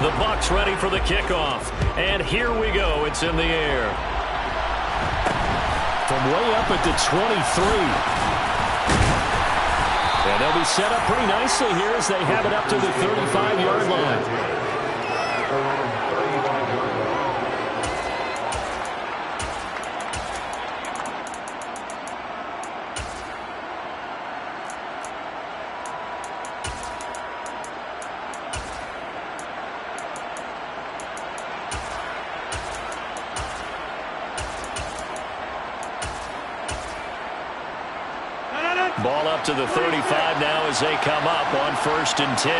The Bucs ready for the kickoff. And here we go. It's in the air. From way up at the 23. And they'll be set up pretty nicely here as they have it up to the 35-yard line. Ball up to the 35 now as they come up on 1st and 10.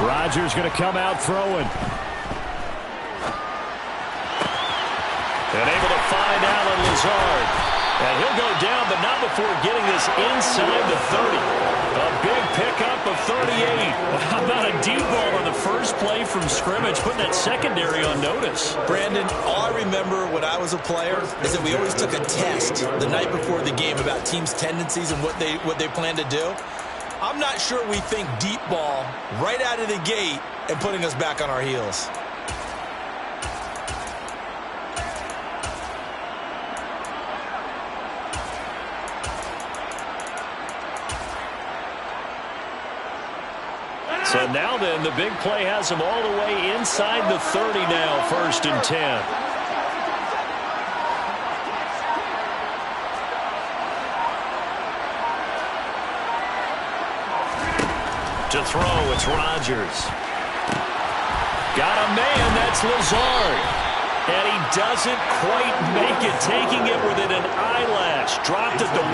Rodgers going to come out throwing. And able to find Allen Lazard. And he'll go down, but not before getting this inside the 30. A big pickup of 38. Well, how about a deep ball on the first play from scrimmage, putting that secondary on notice? Brandon, all I remember when I was a player is that we always took a test the night before the game about teams' tendencies and what they plan to do. I'm not sure we think deep ball right out of the gate and putting us back on our heels. So now then, the big play has him all the way inside the 30 now, 1st and 10. To throw, it's Rodgers. Got a man, that's Lazard. And he doesn't quite make it, taking it within an eyelash. Dropped it to 1.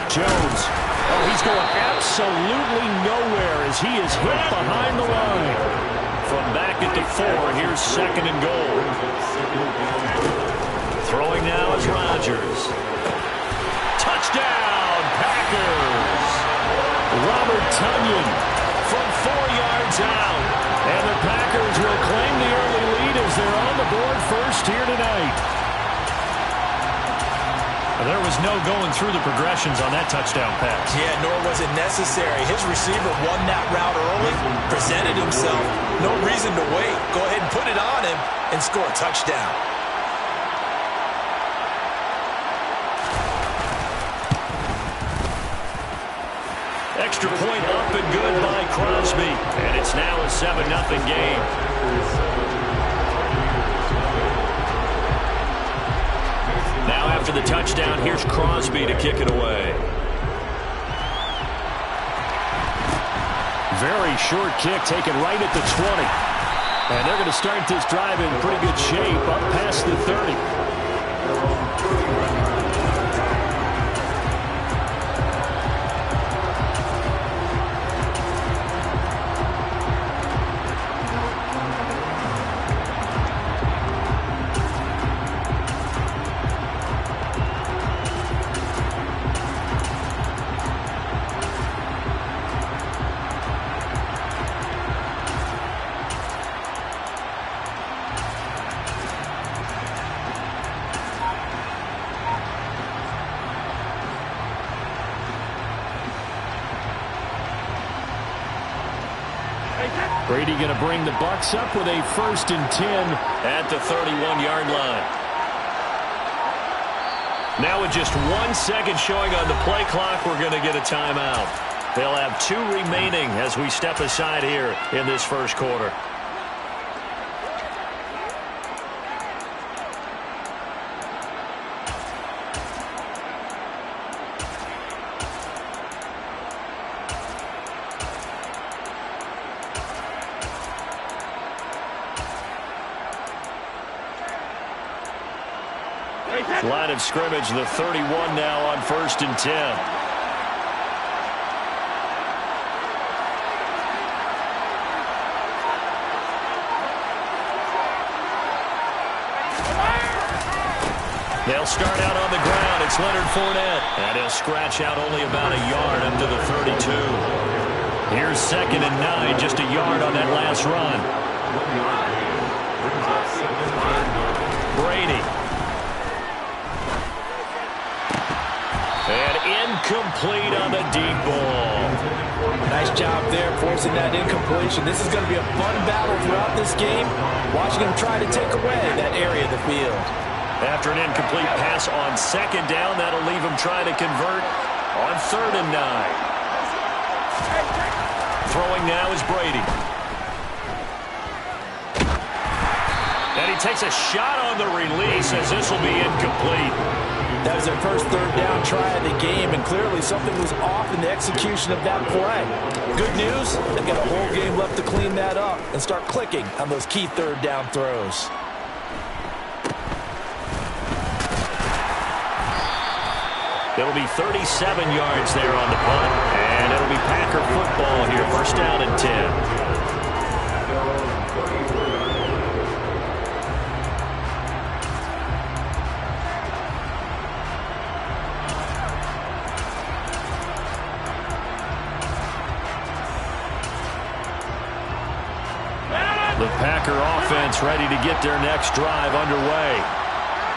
Jones. Oh, he's going absolutely nowhere as he is hit behind the line. From back at the 4, here's 2nd and goal. Throwing now is Rodgers. Touchdown, Packers. Robert Tonyan from 4 yards out. And the Packers will claim the early lead as they're on the board first here tonight. There was no going through the progressions on that touchdown pass. Yeah, nor was it necessary. His receiver won that route early, presented himself. No reason to wait. Go ahead and put it on him and score a touchdown. Extra point up and good by Crosby. And it's now a 7-0 game. Now after the touchdown, here's Crosby to kick it away. Very short kick taken right at the 20. And they're going to start this drive in pretty good shape up past the 30. Brady going to bring the Bucs up with a 1st and 10 at the 31-yard line. Now with just 1 second showing on the play clock, we're going to get a timeout. They'll have 2 remaining as we step aside here in this first quarter. Line of scrimmage, the 31 now on 1st and 10. They'll start out on the ground. It's Leonard Fournette. And he'll scratch out only about a yard up to the 32. Here's 2nd and 9, just a yard on that last run. Brady. incomplete on the deep ball. Nice job there forcing that incompletion. This is going to be a fun battle throughout this game. Watching him try to take away that area of the field. After an incomplete pass on second down, that'll leave him trying to convert on 3rd and 9. Throwing now is Brady. And he takes a shot on the release as this will be incomplete. That was their first 3rd down try of the game, and clearly something was off in the execution of that play. Good news, they've got a whole game left to clean that up and start clicking on those key 3rd down throws. It'll be 37 yards there on the punt, and it'll be Packer football here, 1st down and 10. The Packer offense ready to get their next drive underway.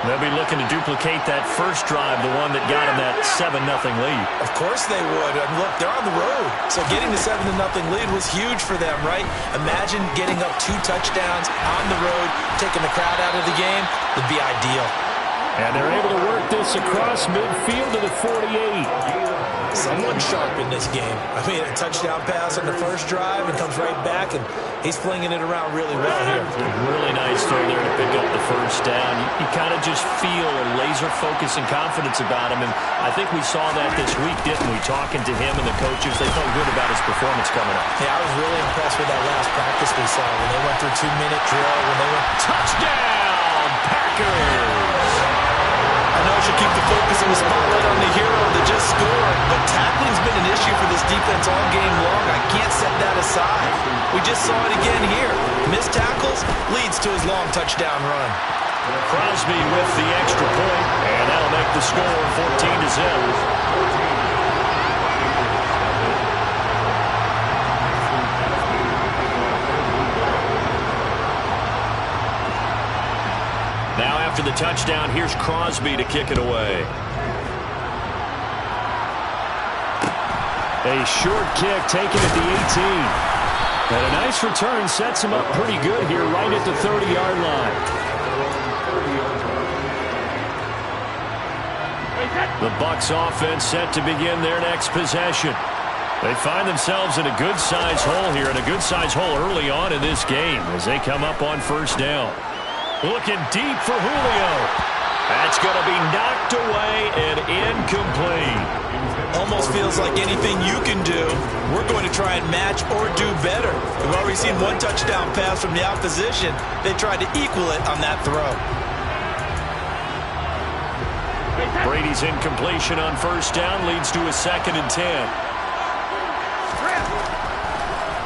They'll be looking to duplicate that first drive, the one that got them that 7-0 lead. Of course they would. And look, they're on the road. So getting the 7-0 lead was huge for them, right? Imagine getting up 2 touchdowns on the road, taking the crowd out of the game. Would be ideal. And they're able to work this across midfield to the 48. Someone sharp in this game. I mean, a touchdown pass on the first drive and comes right back, and he's flinging it around really well here. Really nice throw there to pick up the first down. You kind of just feel a laser focus and confidence about him, and I think we saw that this week, didn't we? Talking to him and the coaches, they felt good about his performance coming up. Yeah, I was really impressed with that last practice we saw when they went through 2-minute drill, when they went touchdown, Packers! I know it should keep the focus and the spotlight on the hero that just scored, but tackling's been an issue for this defense all game long. I can't set that aside. We just saw it again here. Missed tackles leads to his long touchdown run. Crosby with the extra point, and that'll make the score 14-0. Now after the touchdown, here's Crosby to kick it away. A short kick taken at the 18. And a nice return sets him up pretty good here right at the 30-yard line. The Bucs offense set to begin their next possession. They find themselves in a good-sized hole here, and a good-sized hole early on in this game as they come up on 1st down. Looking deep for Julio. That's going to be knocked away and incomplete. Almost feels like anything you can do, we're going to try and match or do better. We've already seen 1 touchdown pass from the opposition. They tried to equal it on that throw. Brady's incompletion on 1st down leads to a 2nd and 10.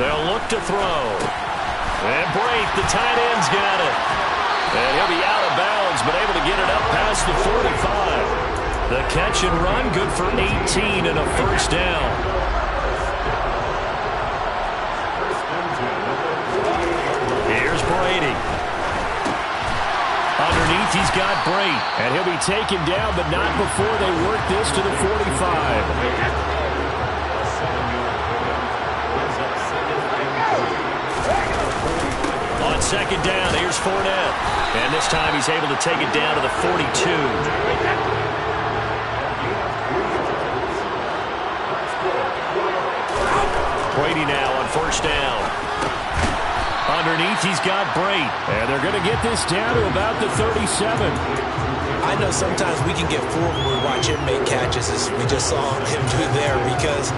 They'll look to throw. And Brate, the tight end's got it. And he'll be out of bounds, but able to get it up past the 45. The catch and run, good for 18 and a 1st down. Here's Brady. Underneath, he's got Brate. And he'll be taken down, but not before they work this to the 45. On 2nd down, here's Fournette. And this time he's able to take it down to the 42. Brady now on 1st down. Underneath, he's got Brate. And they're going to get this down to about the 37. I know sometimes we can get fooled when we watch him make catches, as we just saw him do there, because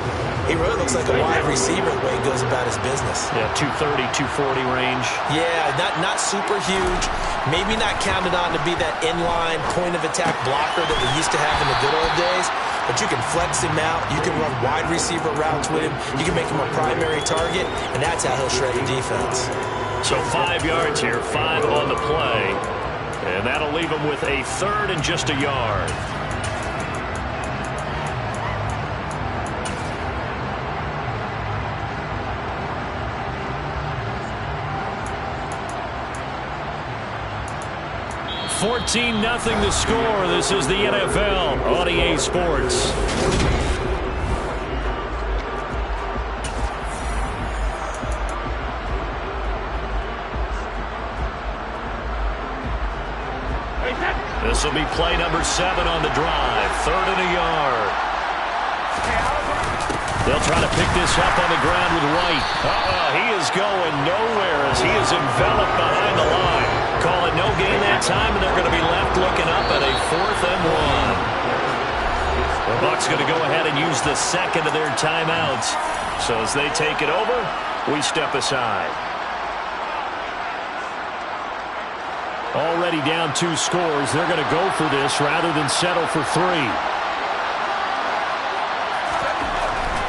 he really looks like a wide receiver the way he goes about his business. Yeah, 230, 240 range. Yeah, not super huge. Maybe not counted on to be that inline point-of-attack blocker that we used to have in the good old days. But you can flex him out. You can run wide receiver routes with him. You can make him a primary target, and that's how he'll shred the defense. So 5 yards here, 5 on the play. And that'll leave him with a 3rd and just a yard. $14-0 the score. This is the NFL on EA Sports. This will be play number 7 on the drive. 3rd and a yard. They'll try to pick this up on the ground with White. He is going nowhere as he is enveloped behind the line. Call it no gain that time, and they're going to be left looking up at a 4th and 1. The Bucs going to go ahead and use the second of their timeouts. So as they take it over, we step aside. Already down 2 scores. They're going to go for this rather than settle for 3.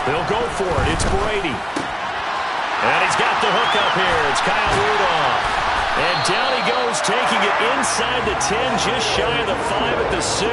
They'll go for it. It's Brady. And he's got the hook up here. It's Kyle Rudolph. And down he goes, taking it inside the 10, just shy of the 5 at the 6.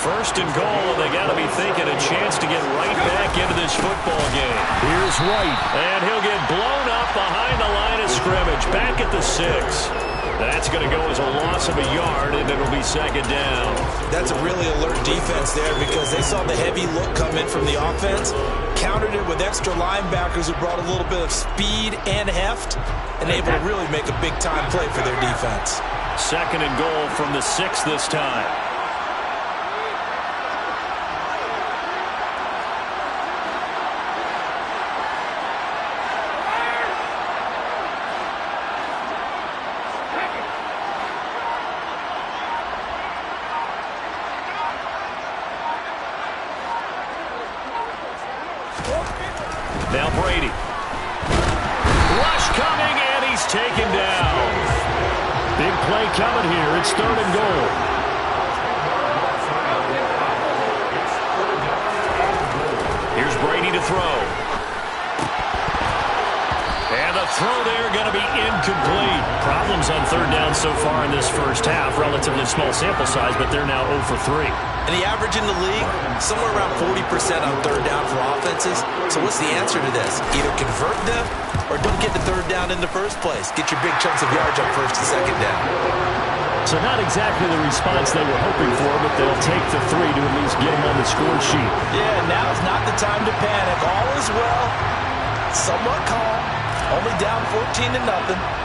1st and goal, and they got to be thinking a chance to get right back into this football game. Here's White, and he'll get blown up behind the line of scrimmage, back at the 6. That's going to go as a loss of a yard, and it'll be 2nd down. That's a really alert defense there because they saw the heavy look come in from the offense, countered it with extra linebackers who brought a little bit of speed and heft, and able to really make a big-time play for their defense. 2nd and goal from the 6 this time. Now Brady. Rush coming, and he's taken down. Big play coming here. It's 3rd and goal. Here's Brady to throw. And the throw there going to be incomplete. Problems on 3rd down so far in this first half. Relatively small sample size, but they're now 0 for 3. And the average in the league, somewhere around 40% on 3rd down for offenses. So what's the answer to this? Either convert them or don't get the 3rd down in the first place. Get your big chunks of yards on 1st and 2nd down. So not exactly the response they were hoping for, but they'll take the 3 to at least get them on the score sheet. Yeah, now's not the time to panic. All is well. Somewhat calm. Only down 14-0.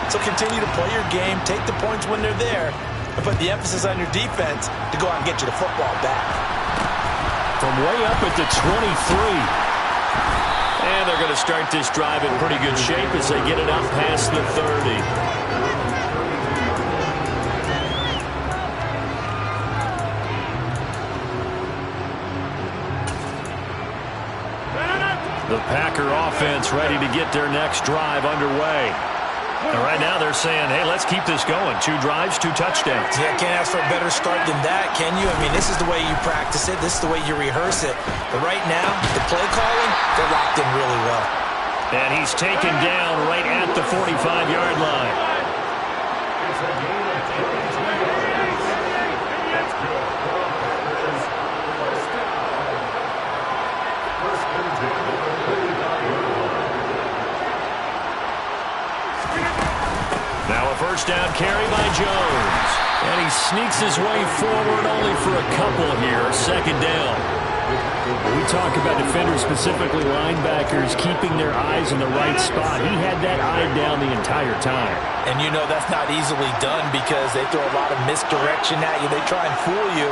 So continue to play your game. Take the points when they're there. And put the emphasis on your defense to go out and get you the football back. From way up at the 23. And they're going to start this drive in pretty good shape as they get it up past the 30. The Packer offense ready to get their next drive underway. And right now they're saying, hey, let's keep this going. 2 drives, 2 touchdowns. Yeah, can't ask for a better start than that, can you? I mean, this is the way you practice it. This is the way you rehearse it. But right now, the play calling, they're locked in really well. And he's taken down right at the 45-yard line. Now a 1st down carry by Jones. And he sneaks his way forward only for a couple here. 2nd down. We talk about defenders, specifically linebackers, keeping their eyes in the right spot. He had that eye down the entire time. And you know that's not easily done because they throw a lot of misdirection at you. They try and fool you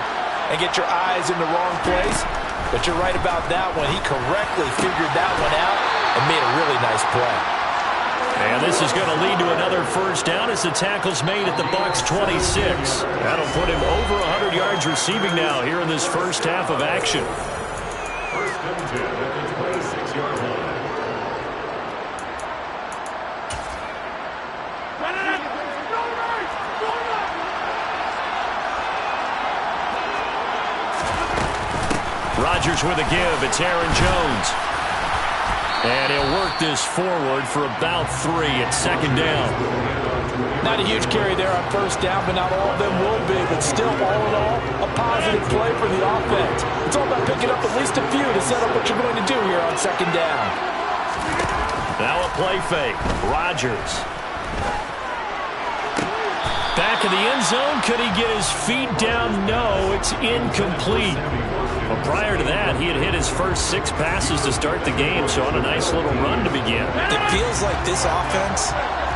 and get your eyes in the wrong place. But you're right about that one. He correctly figured that one out and made a really nice play. And this is going to lead to another 1st down as the tackle's made at the Bucs 26. That'll put him over 100 yards receiving now here in this first half of action. 1st and 10 at the 26-yard line. Rodgers with a give. It's Aaron Jones. And he'll work this forward for about 3 at 2nd down. Not a huge carry there on 1st down, but not all of them will be. But still, all in all, a positive play for the offense. It's all about picking up at least a few to set up what you're going to do here on 2nd down. Now a play fake. Rodgers. Back in the end zone. Could he get his feet down? No, it's incomplete. Well, prior to that, he had hit his first 6 passes to start the game, so on a nice little run to begin. It feels like this offense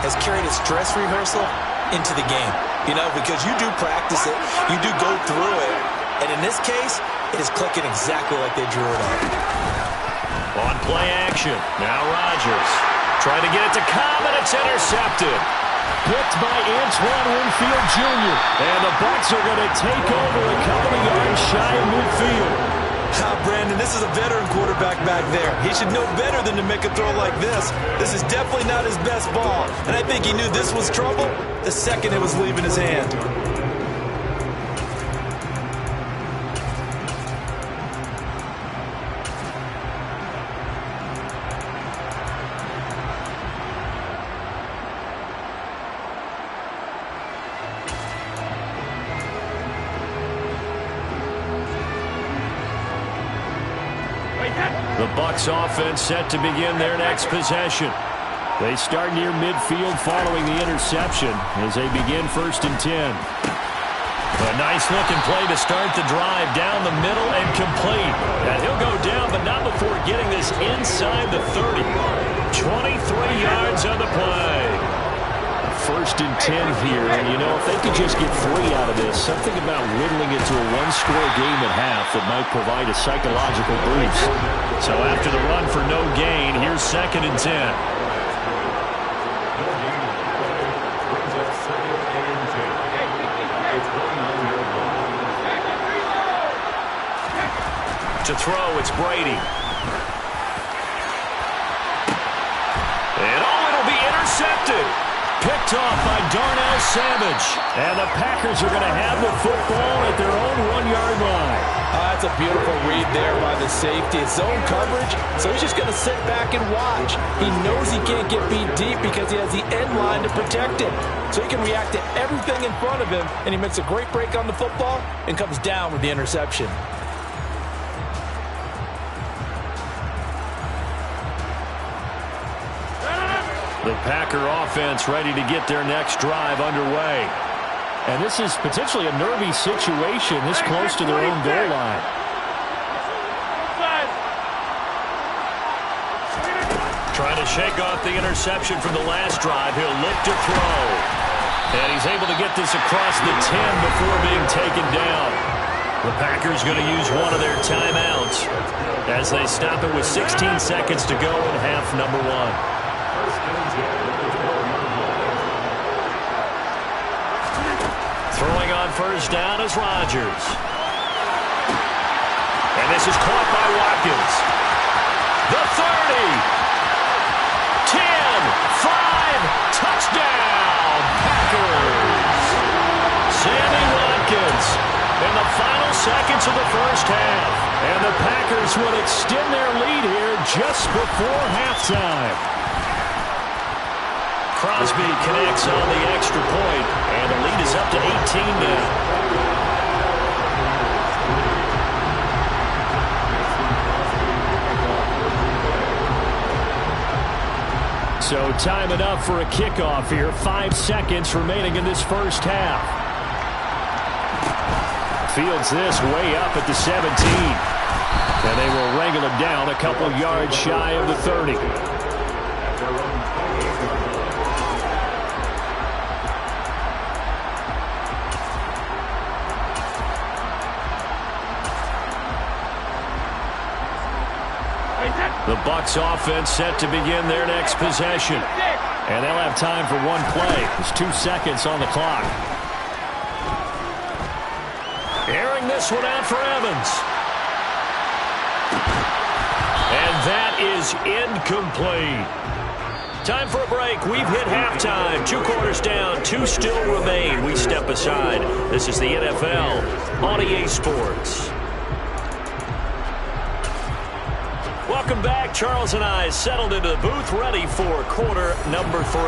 has carried his dress rehearsal into the game. You know, because you do practice it, you do go through it, and in this case, it is clicking exactly like they drew it up. On play action, now Rodgers. Trying to get it to Cobb, and it's intercepted. Picked by Antoine Winfield Jr. And the Bucs are going to take over a couple of yards shy of midfield. Brandon, this is a veteran quarterback back there. He should know better than to make a throw like this. This is definitely not his best ball, and I think he knew this was trouble the second it was leaving his hand. The Bucs offense set to begin their next possession. They start near midfield following the interception as they begin 1st and 10. A nice looking play to start the drive down the middle and complete. And he'll go down, but not before getting this inside the 30. 23 yards on the play. 1st and 10 here, and you know, if they could just get 3 out of this, something about whittling it to a one-score game at half that might provide a psychological boost. So after the run for no gain, here's 2nd and 10. To throw, it's Brady. And it'll be intercepted. Picked off by Darnell Savage. And the Packers are going to have the football at their own 1-yard line. That's a beautiful read there by the safety. It's zone coverage, so he's just going to sit back and watch. He knows he can't get beat deep because he has the end line to protect him. So he can react to everything in front of him, and he makes a great break on the football and comes down with the interception. The Packer offense ready to get their next drive underway. And this is potentially a nervy situation this close to their own goal line. Trying to shake off the interception from the last drive. He'll look to throw. And he's able to get this across the 10 before being taken down. The Packers going to use one of their timeouts as they stop it with 16 seconds to go in half number 1. Throwing on 1st down is Rodgers. And this is caught by Watkins. The 30. 10, 5, touchdown, Packers. Sammy Watkins in the final seconds of the 1st half. And the Packers will extend their lead here just before halftime. Crosby connects on the extra point, and the lead is up to 18 now. So time enough for a kickoff here. 5 seconds remaining in this 1st half. Fields this way up at the 17. And they will wrangle him down a couple yards shy of the 30. The Bucs offense set to begin their next possession. And they'll have time for one play. There's 2 seconds on the clock. Airing this one out for Evans. And that is incomplete. Time for a break. We've hit halftime. 2 quarters down. 2 still remain. We step aside. This is the NFL on EA Sports. Welcome back. Charles and I settled into the booth, ready for quarter number 3.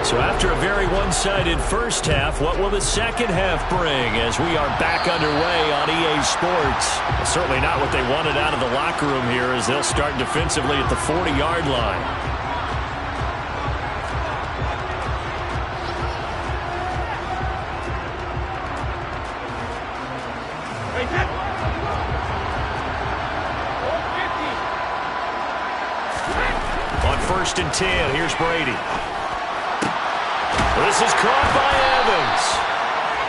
So after a very one-sided 1st half, what will the 2nd half bring as we are back underway on EA Sports? Well, certainly not what they wanted out of the locker room here as they'll start defensively at the 40-yard line. 1st and 10. Here's Brady. This is caught by Evans.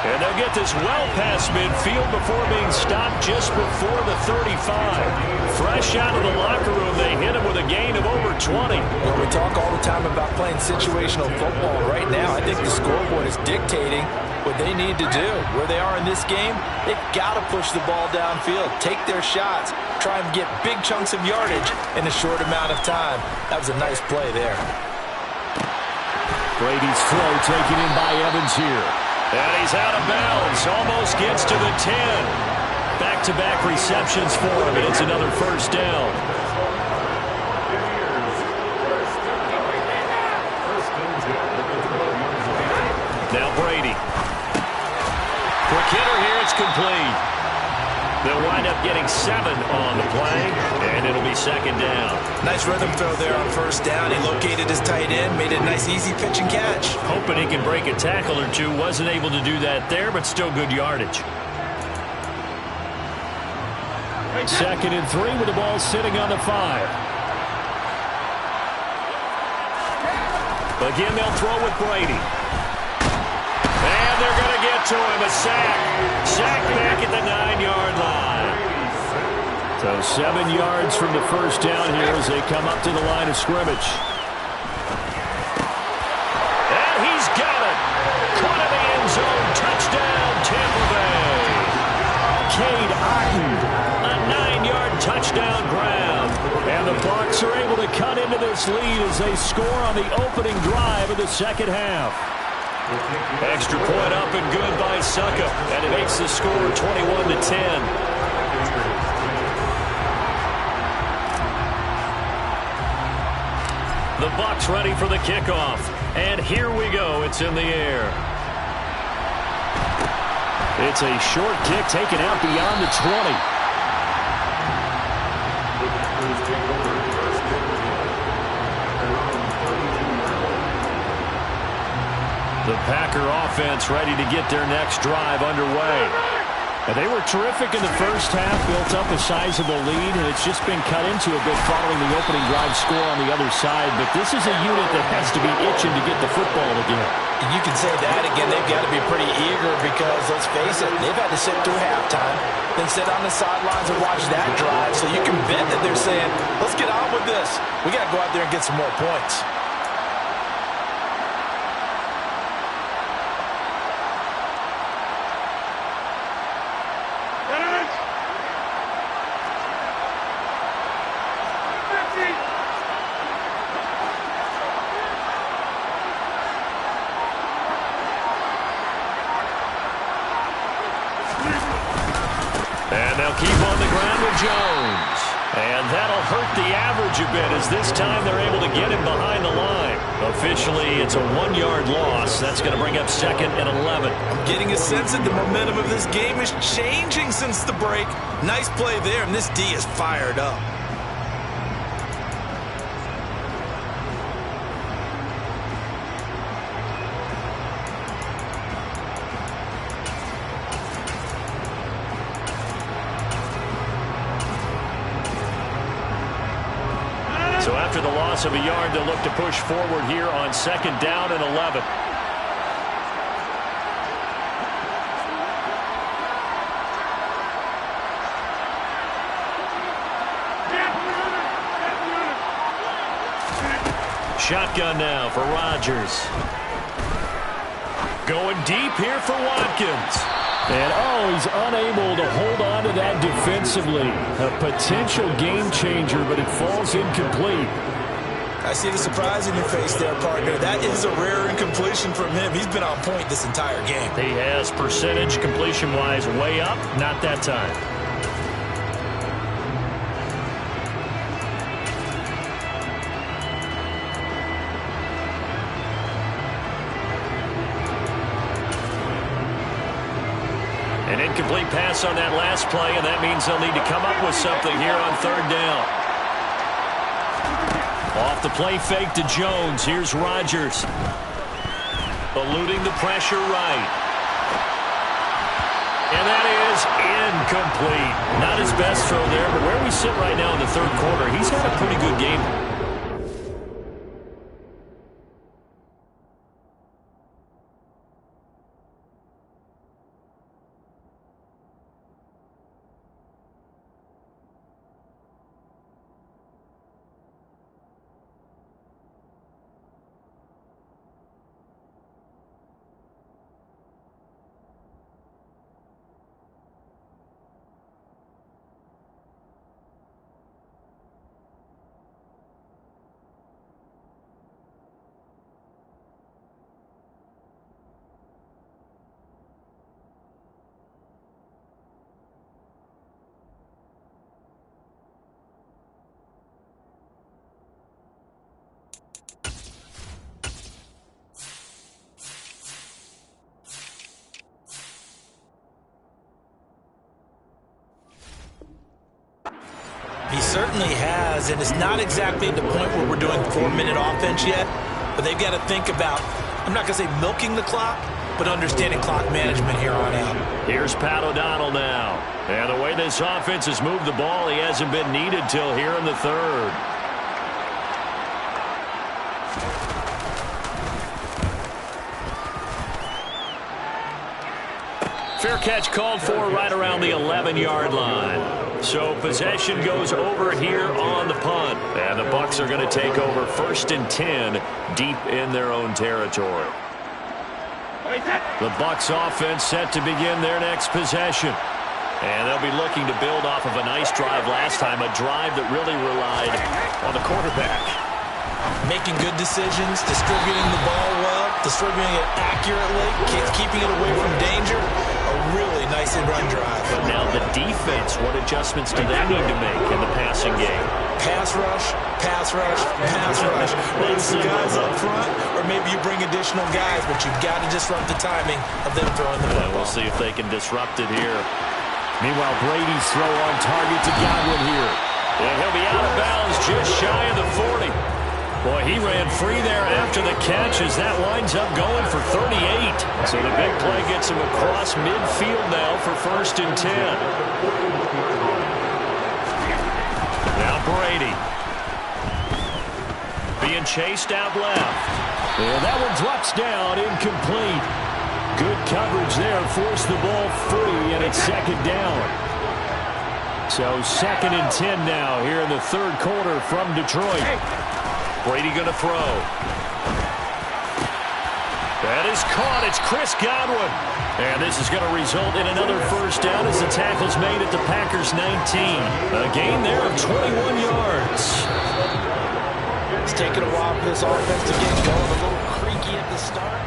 And they'll get this well past midfield before being stopped just before the 35. Fresh out of the locker room, they hit him with a gain of over 20. Well, we talk all the time about playing situational football. Right now, I think the scoreboard is dictating what they need to do. Where they are in this game, they've got to push the ball downfield, take their shots, try and get big chunks of yardage in a short amount of time. That was a nice play there. Brady's throw taken in by Evans here. And he's out of bounds. Almost gets to the 10. Back-to-back receptions for him, and it's another 1st down. Now Brady. Quick hitter here. It's complete. They'll wind up getting 7 on the play, and it'll be 2nd down. Nice rhythm throw there on 1st down. He located his tight end, made it a nice, easy pitch and catch. Hoping he can break a tackle or two. Wasn't able to do that there, but still good yardage. 2nd and 3 with the ball sitting on the 5. Again, they'll throw with Brady. And they're going to get to him. A sack. Sack back at the 9-yard line. So 7 yards from the 1st down here as they come up to the line of scrimmage. And he's got it. Caught in the end zone. Touchdown, Tampa Bay. Cade Otton. A 9-yard touchdown grab. And the Bucs are able to cut into this lead as they score on the opening drive of the 2nd half. Extra point up and good by Succa, and it makes the score 21-10. The Bucs ready for the kickoff, and here we go. It's in the air. It's a short kick taken out beyond the 20. The Packer offense ready to get their next drive underway. And they were terrific in the 1st half, built up a sizable lead, and it's just been cut into a bit following the opening drive score on the other side. But this is a unit that has to be itching to get the football again. You can say that again. They've got to be pretty eager because, let's face it, they've had to sit through halftime, then sit on the sidelines and watch that drive. So you can bet that they're saying, let's get on with this. We got to go out there and get some more points. And they'll keep on the ground with Jones. And that'll hurt the average a bit as this time they're able to get him behind the line. Officially, it's a 1-yard loss. That's going to bring up 2nd and 11. I'm getting a sense that the momentum of this game is changing since the break. Nice play there, and this D is fired up. So after the loss of a yard, they'll look to push forward here on 2nd down and 11. Shotgun now for Rodgers. Going deep here for Watkins. And, he's unable to hold on to that defensively. A potential game changer, but it falls incomplete. I see the surprise in your face there, partner. That is a rare incompletion from him. He's been on point this entire game. He has percentage completion-wise way up. Not that time. An incomplete pass on that last play, and that means they'll need to come up with something here on 3rd down. Off the play fake to Jones. Here's Rodgers. Eluding the pressure right. And that is incomplete. Not his best throw there, but where we sit right now in the 3rd quarter, he's had a pretty good game. certainly has, and it's not exactly at the point where we're doing 4-minute offense yet, but they've got to think about, I'm not going to say milking the clock, but understanding clock management here on out. Here's Pat O'Donnell now. And the way this offense has moved the ball, he hasn't been needed till here in the third. Fair catch called for right around the 11-yard line. So possession goes over here on the punt. And the Bucs are going to take over 1st and 10 deep in their own territory. The Bucs offense set to begin their next possession. And they'll be looking to build off of a nice drive last time, a drive that really relied on the quarterback. Making good decisions, distributing the ball well, distributing it accurately, keeping it away from danger. A really nice run drive. But now the defense, what adjustments do they need to make in the passing game? Pass rush, pass rush, pass rush. Whether it's the guys up front or maybe you bring additional guys, but you've got to disrupt the timing of them throwing the football. We'll see if they can disrupt it here. Meanwhile, Brady's throw on target to Godwin here. And he'll be out of bounds just shy of the 40. Boy, he ran free there after the catch as that winds up going for 38. So the big play gets him across midfield now for 1st and 10. Now Brady. Being chased out left. And that one drops down, incomplete. Good coverage there, forced the ball free, and it's 2nd down. So 2nd and 10 now here in the 3rd quarter from Detroit. Brady going to throw. That is caught. It's Chris Godwin. And this is going to result in another 1st down as the tackle's made at the Packers' 19. A gain there of 21 yards. It's taken a while for this offense to get going. A little creaky at the start.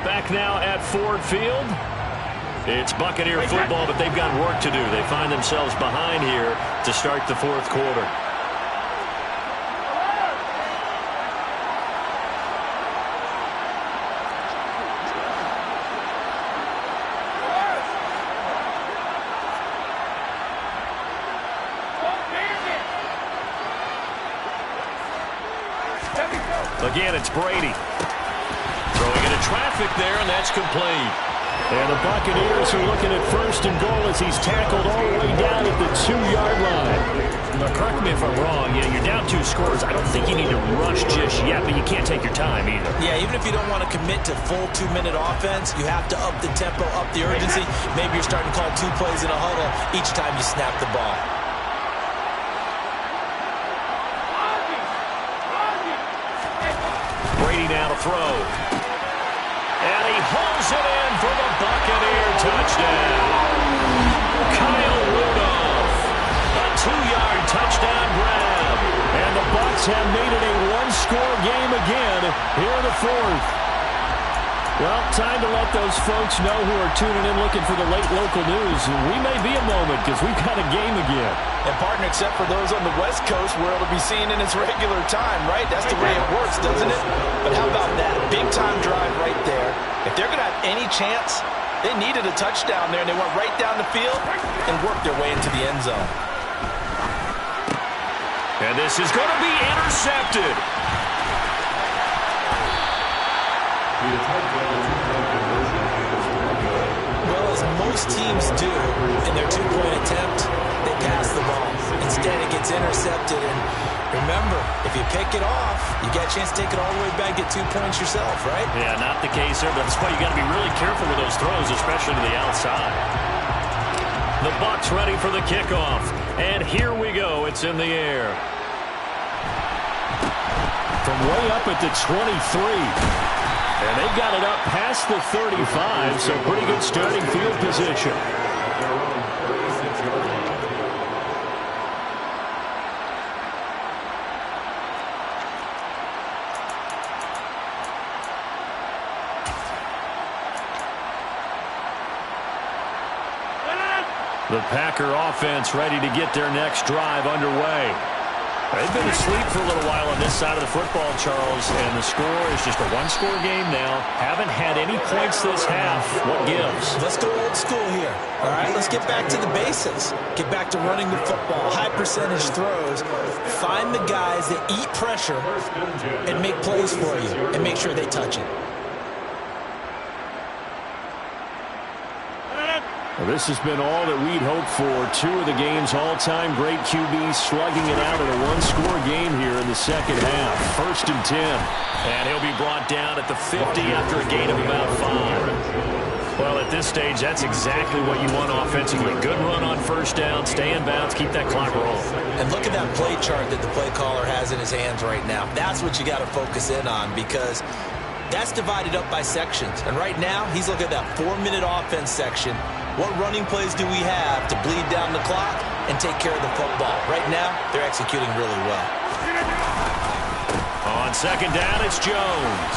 Back now at Ford Field. It's Buccaneer football, but they've got work to do. They find themselves behind here to start the 4th quarter. Again, it's Brady. Throwing into traffic there, and that's complete. And the Buccaneers are looking at 1st and goal as he's tackled all the way down at the 2-yard line. Now, correct me if I'm wrong. Yeah, you're down 2 scores. I don't think you need to rush just yet, but you can't take your time either. Yeah, even if you don't want to commit to full 2-minute offense, you have to up the tempo, up the urgency. Maybe you're starting to call 2 plays in a huddle each time you snap the ball. Brady now to throw. And he hauls it in for the Buccaneer touchdown. Kyle Rudolph. A 2-yard touchdown grab. And the Bucs have made it a 1-score game again here in the 4th. Well, time to let those folks know who are tuning in looking for the late local news. We may be a moment because we've got a game again. And, partner, except for those on the West Coast where it'll be seen in its regular time, right? That's the way it works, doesn't it? But how about that? Big-time drive right there. If they're going to have any chance, they needed a touchdown there, and they went right down the field and worked their way into the end zone. And this is going to be intercepted. Well, as most teams do in their 2-point attempt, they pass the ball. Instead, it gets intercepted. And remember, if you pick it off, you get a chance to take it all the way back, get 2 points yourself, right? Yeah, not the case there. That's why you got to be really careful with those throws, especially to the outside. The Bucs ready for the kickoff. And here we go. It's in the air. From way up at the 23. And they got it up past the 35, so pretty good starting field position. The Packer offense ready to get their next drive underway. They've been asleep for a little while on this side of the football, Charles, and the score is just a one-score game now. Haven't had any points this half. What gives? Let's go old school here. All right, let's get back to the basics. Get back to running the football, high percentage throws. Find the guys that eat pressure and make plays for you and make sure they touch it. Well, this has been all that we'd hoped for. Two of the game's all-time great QBs slugging it out in a one-score game here in the second half. 1st and 10. And he'll be brought down at the 50 after a gain of about 5. Well, at this stage, that's exactly what you want offensively. Good run on first down, stay in bounds, keep that clock rolling. And look at that play chart that the play caller has in his hands right now. That's what you got to focus in on, because that's divided up by sections. And right now, he's looking at that 4-minute offense section. What running plays do we have to bleed down the clock and take care of the football? Right now, they're executing really well. On second down, it's Jones.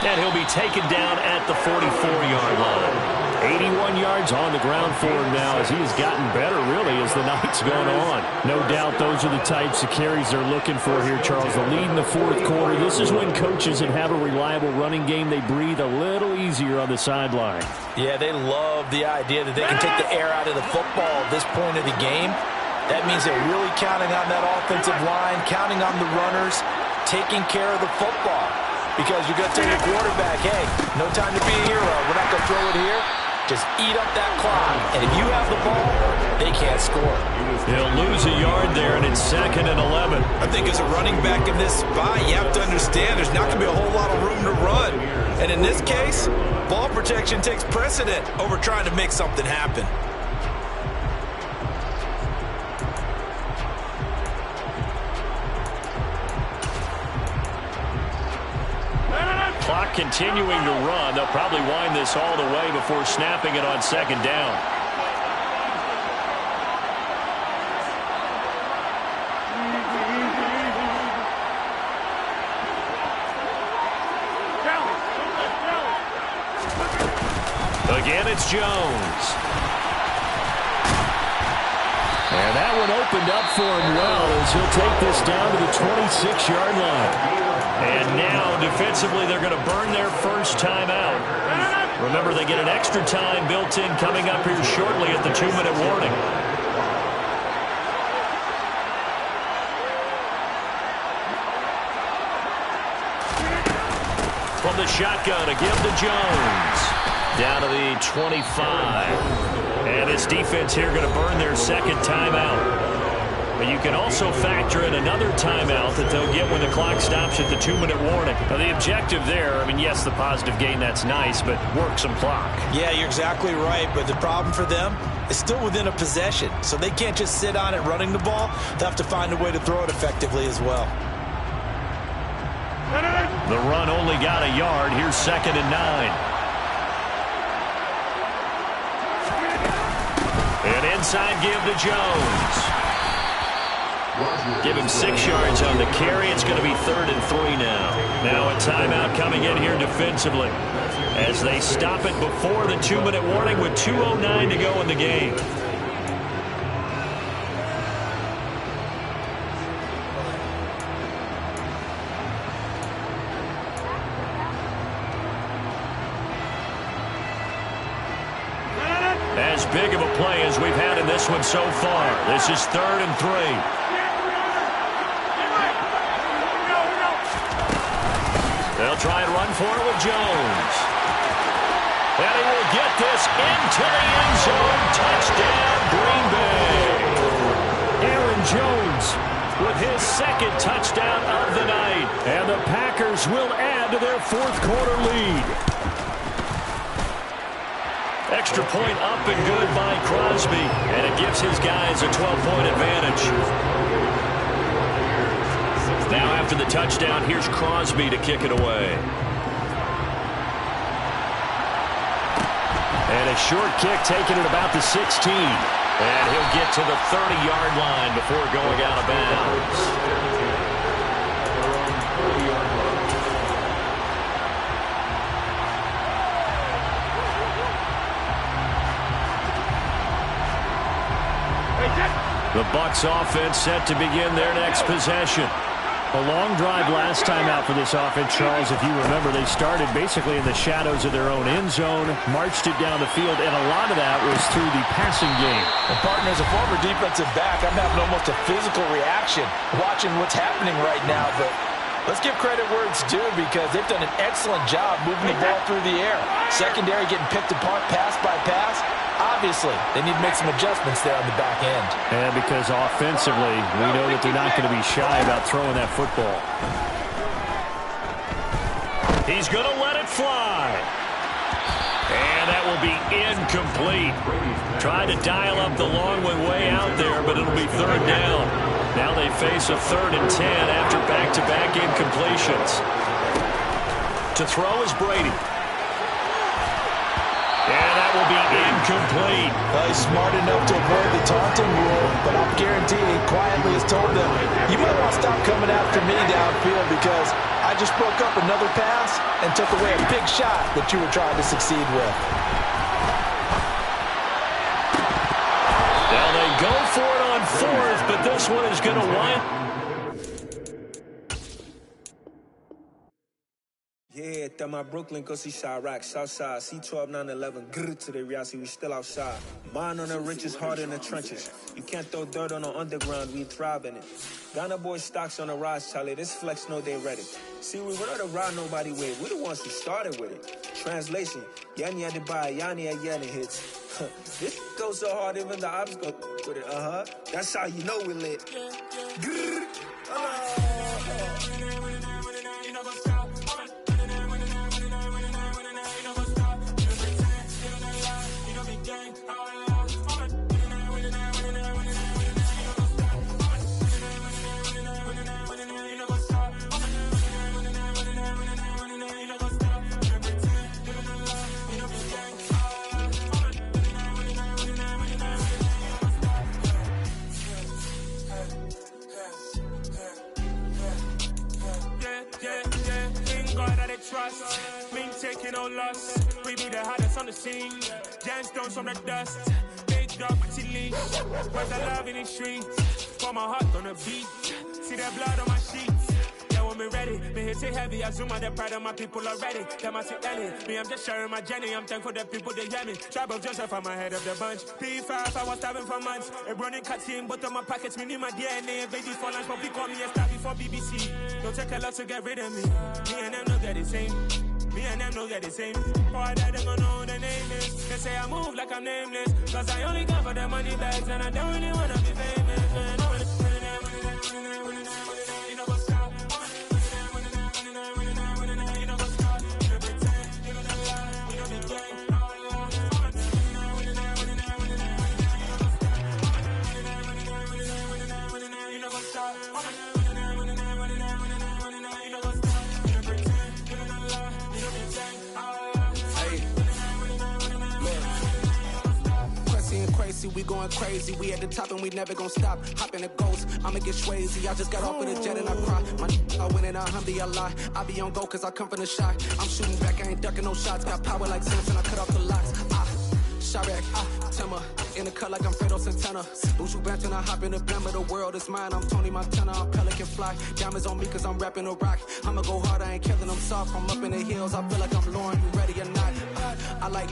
And he'll be taken down at the 44-yard line. 81 yards on the ground for him now as he has gotten better, really, as the night's gone on. No doubt those are the types of carries they're looking for here, Charles. The lead in the fourth quarter. This is when coaches that have a reliable running game, they breathe a little easier on the sideline. Yeah, they love the idea that they can take the air out of the football at this point of the game. That means they're really counting on that offensive line, counting on the runners, taking care of the football. Because you're going to tell your quarterback, hey, no time to be a hero. We're not going to throw it here. Just eat up that clock. And if you have the ball, they can't score. He'll lose a yard there, and it's 2nd and 11. I think as a running back in this spot, you have to understand there's not going to be a whole lot of room to run. And in this case, ball protection takes precedent over trying to make something happen. Clock continuing to run. They'll probably wind this all the way before snapping it on second down. Again, it's Jones. And that one opened up for him well as he'll take this down to the 26-yard line. And now, defensively, they're going to burn their first timeout. Remember, they get an extra time built in coming up here shortly at the 2-minute warning. From the shotgun, a give to Jones. Down to the 25. And this defense here going to burn their second timeout. But you can also factor in another timeout that they'll get when the clock stops at the 2-minute warning. Now, the objective there, I mean, yes, the positive gain, that's nice, but work some clock. Yeah, you're exactly right, but the problem for them is still within a possession. So they can't just sit on it running the ball. They'll have to find a way to throw it effectively as well. The run only got a yard. Here's 2nd and 9. An inside give to Jones. Give him 6 yards on the carry. It's going to be 3rd and 3 now. Now a timeout coming in here defensively as they stop it before the 2-minute warning with 2:09 to go in the game. As big of a play as we've had in this one so far. This is 3rd and 3. They'll try and run for it with Jones. And he will get this into the end zone. Touchdown, Green Bay. Aaron Jones with his 2nd touchdown of the night. And the Packers will add to their 4th quarter lead. Extra point up and good by Crosby. And it gives his guys a 12-point advantage. Now after the touchdown, here's Crosby to kick it away. And a short kick taken at about the 16. And he'll get to the 30-yard line before going out of bounds. The Bucs offense set to begin their next possession. A long drive last time out for this offense, Charles. If you remember, they started basically in the shadows of their own end zone, marched it down the field, and a lot of that was through the passing game. Well, partner, as a former defensive back, I'm having almost a physical reaction watching what's happening right now. But let's give credit where it's due because they've done an excellent job moving the ball through the air. Secondary getting picked apart pass by pass. Obviously, they need to make some adjustments there on the back end. And because offensively, we know that they're not going to be shy about throwing that football. He's going to let it fly. And that will be incomplete. Tried to dial up the long one way out there, but it'll be third down. Now they face a 3rd and 10 after back-to-back incompletions. To throw is Brady. And that will be incomplete. Well, he's smart enough to avoid the taunting rule, but I'm guaranteeing quietly has told them, you might want to stop coming after me downfield because I just broke up another pass and took away a big shot that you were trying to succeed with. Now they go for it on 4th, but this one is going to wind. Yeah, that my Brooklyn, go see Chirac, Southside, C12, 911, grrr to the reality, we still outside. Mine on the riches, hard in the trenches. You can't throw dirt on the underground, we thrive in it. Ghana boys stocks on the rise, Charlie, this flex know they ready. See, we were not to ride nobody with, we the ones who started with it. Translation, Yanni had to buy, Yanni had Yanni hits. This goes so hard, even the ops go with it, That's how you know we lit. Grrr, trust, mean taking no loss. We be the hottest on the scene. Gemstones from the dust. Big dog, pretty leash. Where's the love in the streets? For my heart on the beat. See the blood on my sheets. Yeah, when we ready, me hit it heavy. I zoom on the pride of my people already. Them I see Ellie. Me, I'm just sharing my journey. I'm thankful that people they hear me. Tribe of Joseph, I'm ahead of the bunch. P5, I was starving for months. A running cut team, but on my pockets, me need my DNA. Baby for lunch, but we call me a star before BBC. Don't take a lot to get rid of me. Me and them no get the same. Me and them no get the same. Boy, that they gonna know who the name is. They say I move like I'm nameless. Cause I only come for the money bags and I don't really wanna be famous. Man. We going crazy, we at the top and we never gonna stop. Hop in the ghost, I'ma get swayzy. I just got off of the jet and I cry. My I win in a Humvee a lot. I be on go cause I come from the shot. I'm shooting back, I ain't ducking no shots. Got power like Samson, I cut off the locks. Chirac, Timmer, in the cut like I'm Fredo Santana. Buju Banton, I hop in the blimmer, the world is mine. I'm Tony Montana, I'm Pelican Fly. Diamonds on me cause I'm rapping a rock. I'ma go hard, I ain't killing them soft. I'm up in the hills, I feel like I'm Lauren, you ready or not? I like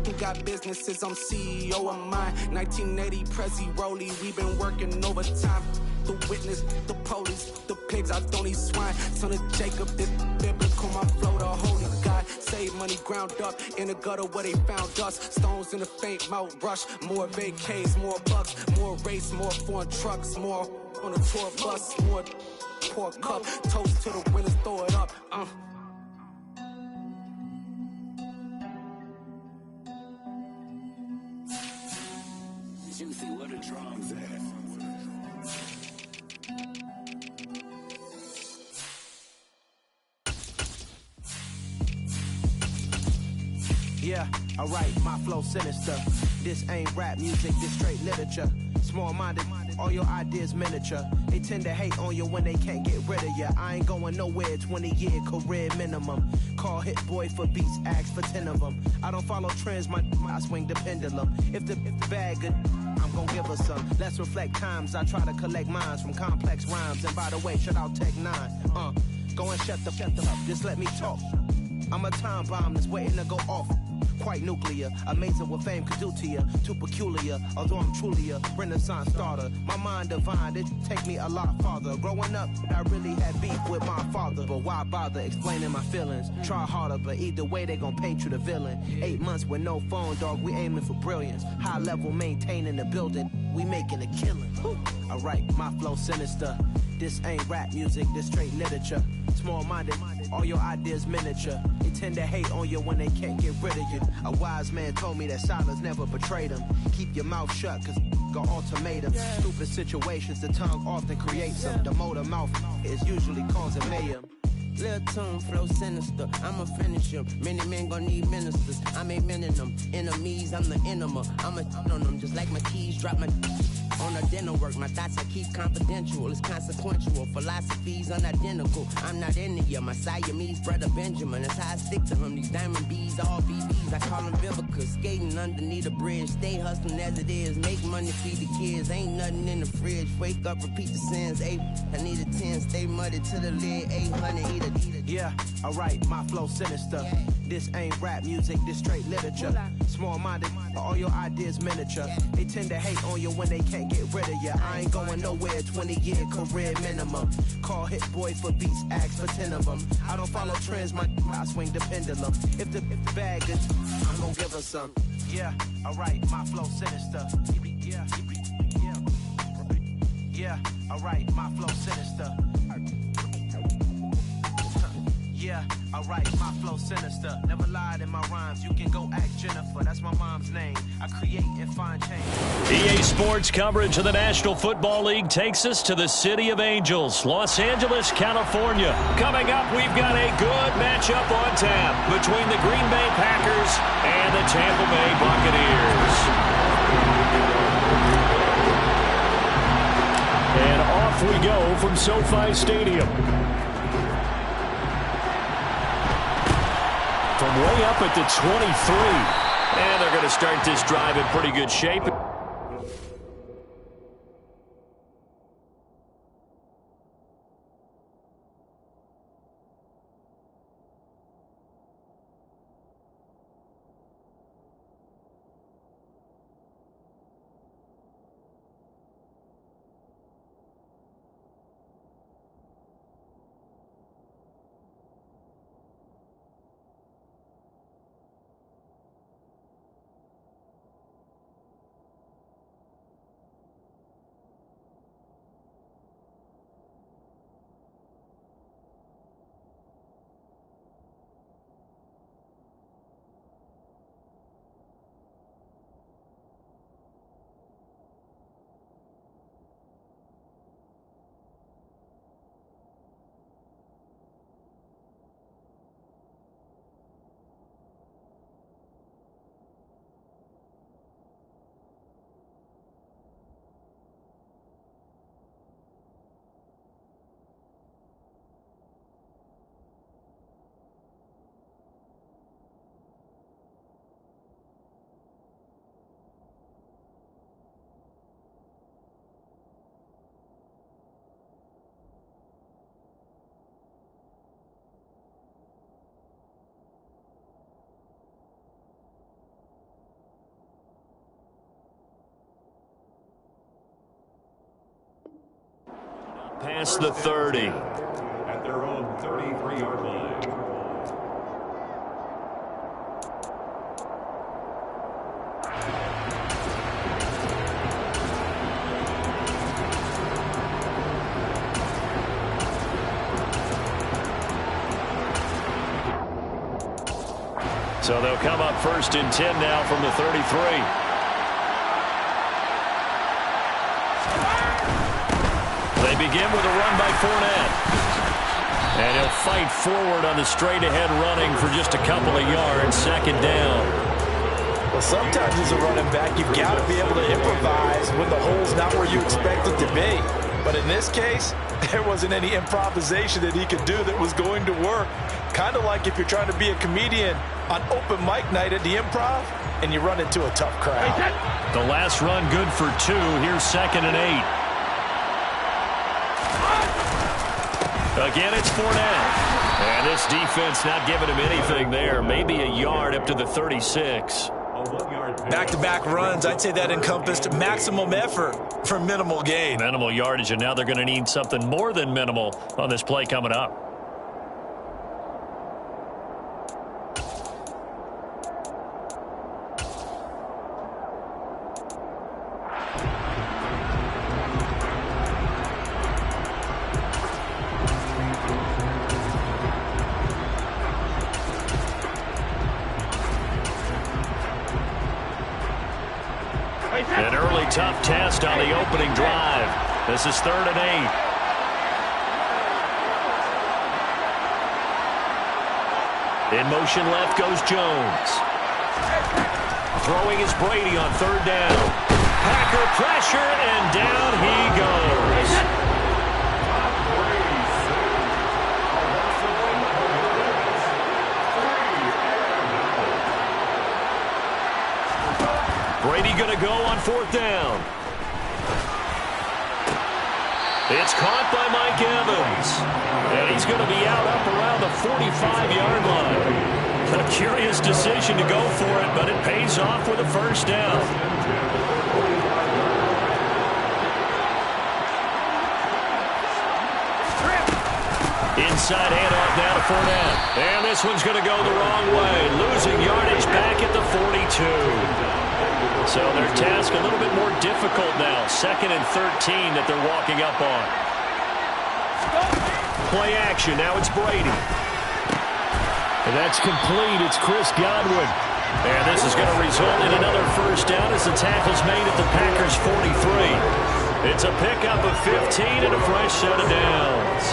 who got businesses, I'm CEO of mine. 1980 Prezi Rolly, we been working overtime. The witness, the police, the pigs, I don't eat swine. Son of Jacob, this biblical, my flow, the holy God. Save money ground up in the gutter where they found us. Stones in the faint Mount Rush. More vacays, more bucks, more race, more foreign trucks, more on a tour bus, more pour cup. Toast to the winners, throw it up. Juicy, where the drums at? Yeah, alright, my flow sinister. This ain't rap music, this straight literature. Small-minded, all your ideas miniature. They tend to hate on you when they can't get rid of you. I ain't going nowhere, 20-year career minimum. Call Hit Boy for beats, ask for 10 of them. I don't follow trends, I swing the pendulum. If the bag good, I'm gon' give her some. Let's reflect times. I try to collect minds from complex rhymes. And by the way, shout out Tech 9. Go and shut the up. Just let me talk. I'm a time bomb that's waiting to go off. Quite nuclear, amazing what fame could do to you. Too peculiar, although I'm truly a renaissance starter. My mind divine, it take me a lot farther. Growing up, I really had beef with my father. But why bother explaining my feelings? Try harder, but either way they gon' paint you the villain. 8 months with no phone, dog, we aiming for brilliance. High level maintaining the building, we making a killing. Alright, my flow sinister. This ain't rap music, this straight literature. Small-minded, all your ideas miniature. They tend to hate on you when they can't get rid of you. A wise man told me that silence never betrayed him. Keep your mouth shut, cause got ultimatum. Stupid situations, the tongue often creates them. The motor mouth is usually causing mayhem. Lil' tune, flow sinister, I'ma finish him. Many men gon' need ministers, I'm a man in them. Enemies, I'm the enema. I'm on them, just like my keys, drop my on a dinner work. My thoughts I keep confidential, it's consequential. Philosophies unidentical, I'm not in ya. My Siamese brother Benjamin, that's how I stick to him. These diamond bees, all BBs, I call them Vivica. Skating underneath a bridge, stay hustling as it is. Make money, feed the kids, ain't nothing in the fridge. Wake up, repeat the sins, I need a 10, stay muddy to the lid, 800, eat a. Yeah, alright, my flow sinister. This ain't rap music, this straight literature. Small-minded, all your ideas miniature. They tend to hate on you when they can't get rid of you. I ain't going nowhere, 20-year career minimum. Call Hit Boy for beats, ask for 10 of them. I don't follow trends, I swing the pendulum. If the bag is, I'm gon' give her some. Yeah, alright, my flow sinister. Yeah, alright, my flow sinister. Yeah, alright, my flow sinister. Never lied in my rhymes. You can go ask Jennifer, that's my mom's name. I create and find change. EA Sports coverage of the National Football League takes us to the City of Angels, Los Angeles, California. Coming up, we've got a good matchup on tap between the Green Bay Packers and the Tampa Bay Buccaneers. And off we go from SoFi Stadium. From way up at the 23. And they're going to start this drive in pretty good shape. Past the 30. At their own 33-yard line. So they'll come up 1st and 10 now from the 33. They begin with a run by Fournette. And he'll fight forward on the straight-ahead running for just a couple of yards. 2nd down. Well, sometimes as a running back, you've got to be able to improvise when the hole's not where you expect it to be. But in this case, there wasn't any improvisation that he could do that was going to work. Kind of like if you're trying to be a comedian on open mic night at the Improv and you run into a tough crowd. The last run good for 2. Here's 2nd and 8. Again, it's Fournette. And this defense not giving him anything there. Maybe a yard up to the 36. Back-to-back runs, I'd say that encompassed maximum effort for minimal gain. Minimal yardage, and now they're going to need something more than minimal on this play coming up. An early tough test on the opening drive. This is 3rd and 8. In motion left goes Jones. Throwing is Brady on 3rd down. Packer pressure, and down he goes. Brady going to go on 4th down. It's caught by Mike Evans. And he's going to be out up around the 45-yard line. A curious decision to go for it, but it pays off with a 1st down. Inside handoff now to Fournette. And this one's going to go the wrong way. Losing yardage back at the 42. So their task a little bit more difficult now. 2nd and 13 that they're walking up on. Play action. Now it's Brady. And that's complete. It's Chris Godwin. And this is going to result in another 1st down as the tackle's made at the Packers' 43. It's a pickup of 15 and a fresh set of downs.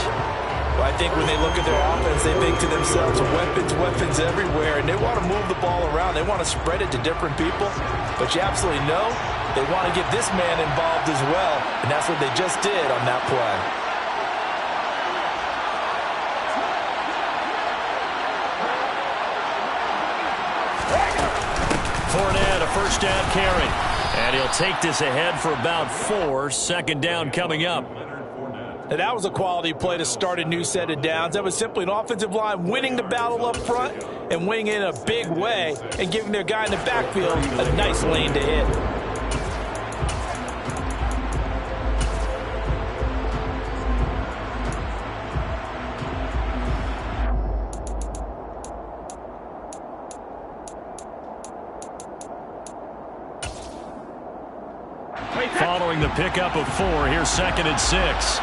Well, I think when they look at their offense, they think to themselves, weapons everywhere, and they want to move the ball around. They want to spread it to different people, but you absolutely know they want to get this man involved as well, and that's what they just did on that play. Fournette, a 1st down carry, and he'll take this ahead for about 4. 2nd down coming up. Now, that was a quality play to start a new set of downs. That was simply an offensive line winning the battle up front and winning it in a big way and giving their guy in the backfield a nice lane to hit. Following the pickup of 4, here's 2nd and 6.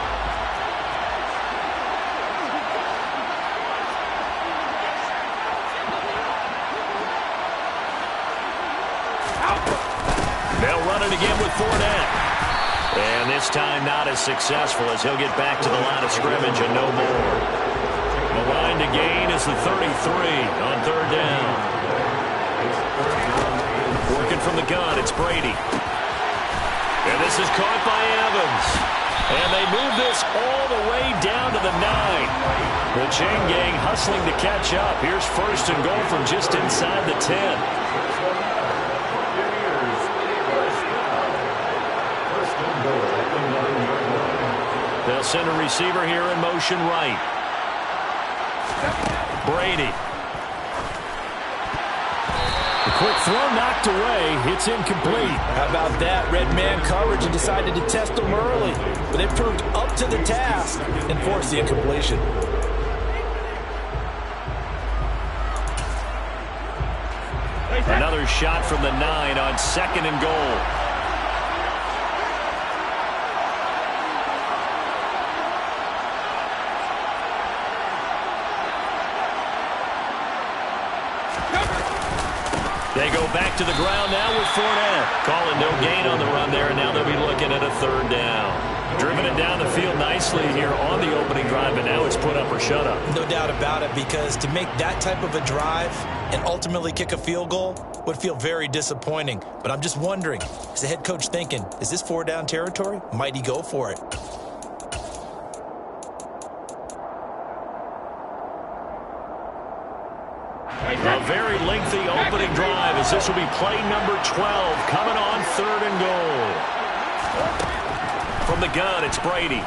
They'll run it again with Fournette. And this time not as successful as he'll get back to the line of scrimmage and no more. The line to gain is the 33 on 3rd down. Working from the gun, it's Brady. And this is caught by Evans. And they move this all the way down to the 9. The chain gang hustling to catch up. Here's 1st and goal from just inside the 10. They'll send a receiver here in motion right. Brady. The quick throw knocked away. It's incomplete. How about that? Red man coverage and decided to test them early. But they proved up to the task and forced the incompletion. Another shot from the 9 on 2nd and goal. They go back to the ground now with Fournette. Calling no gain on the run there, and now they'll be looking at a 3rd down. Driven it down the field nicely here on the opening drive, but now it's put up or shut up. No doubt about it, because to make that type of a drive and ultimately kick a field goal would feel very disappointing. But I'm just wondering, is the head coach thinking, is this 4-down territory? Might he go for it? A very lengthy opening drive as this will be play number 12 coming on 3rd and goal. From the gun, it's Brady.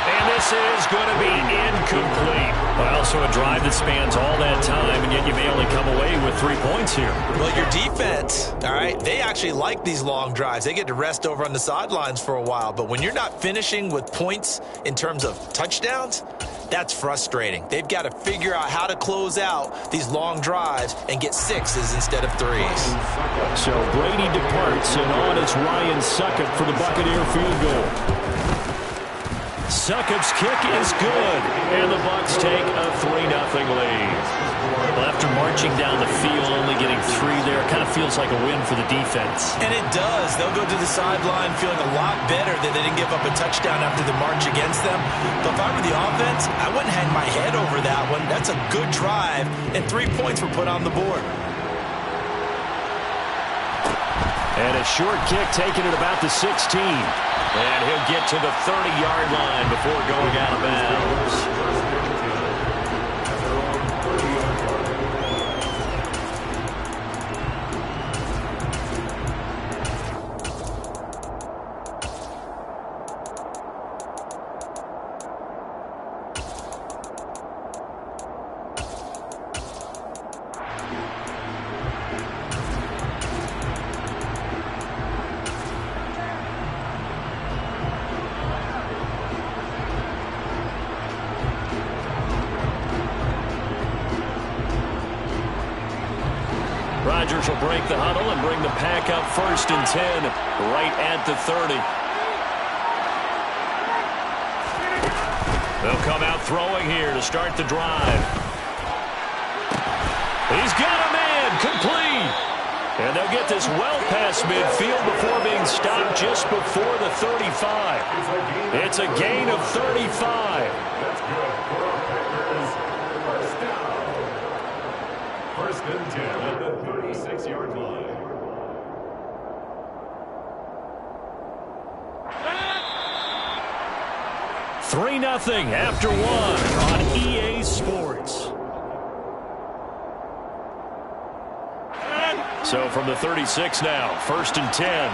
And this is going to be incomplete. Well, so a drive that spans all that time, and yet you may only come away with 3 points here. Well, your defense, all right, they actually like these long drives. They get to rest over on the sidelines for a while. But when you're not finishing with points in terms of touchdowns, that's frustrating. They've got to figure out how to close out these long drives and get 6s instead of 3s. So Brady departs, and on is Ryan Succop for the Buccaneer field goal. Succop's kick is good, and the Bucs take a 3-0 lead. Well, after marching down the field, only getting 3 there, kind of feels like a win for the defense. And it does. They'll go to the sideline feeling a lot better that they didn't give up a touchdown after the march against them. But if I were the offense, I wouldn't hang my head over that one. That's a good drive, and 3 points were put on the board. And a short kick taken at about the 16. And he'll get to the 30-yard line before going out of bounds. Rodgers will break the huddle and bring the pack up 1st and 10, right at the 30. They'll come out throwing here to start the drive. He's got a man, complete. And they'll get this well past midfield before being stopped just before the 35. It's a gain of 35. That's good for our Packers. First down. 1st and 10 at the 36-yard line. Three 3-0 after 1 on EA Sports. So from the 36 now, 1st and 10.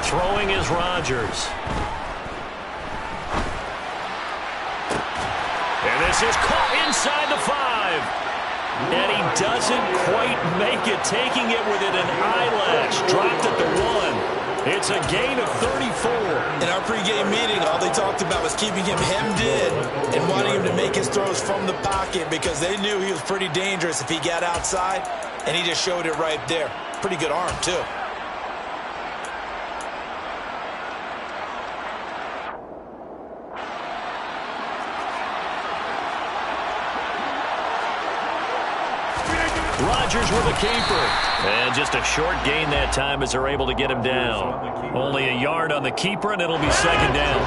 Throwing is Rodgers. And this is caught inside the 5. And he doesn't quite make it, taking it within an eyelash. Dropped at the 1. It's a gain of 34. In our pregame meeting, all they talked about was keeping him hemmed in and wanting him to make his throws from the pocket because they knew he was pretty dangerous if he got outside, and he just showed it right there. Pretty good arm, too. Rodgers with a keeper. And just a short gain that time as they're able to get him down. Only a yard on the keeper, and it'll be 2nd down.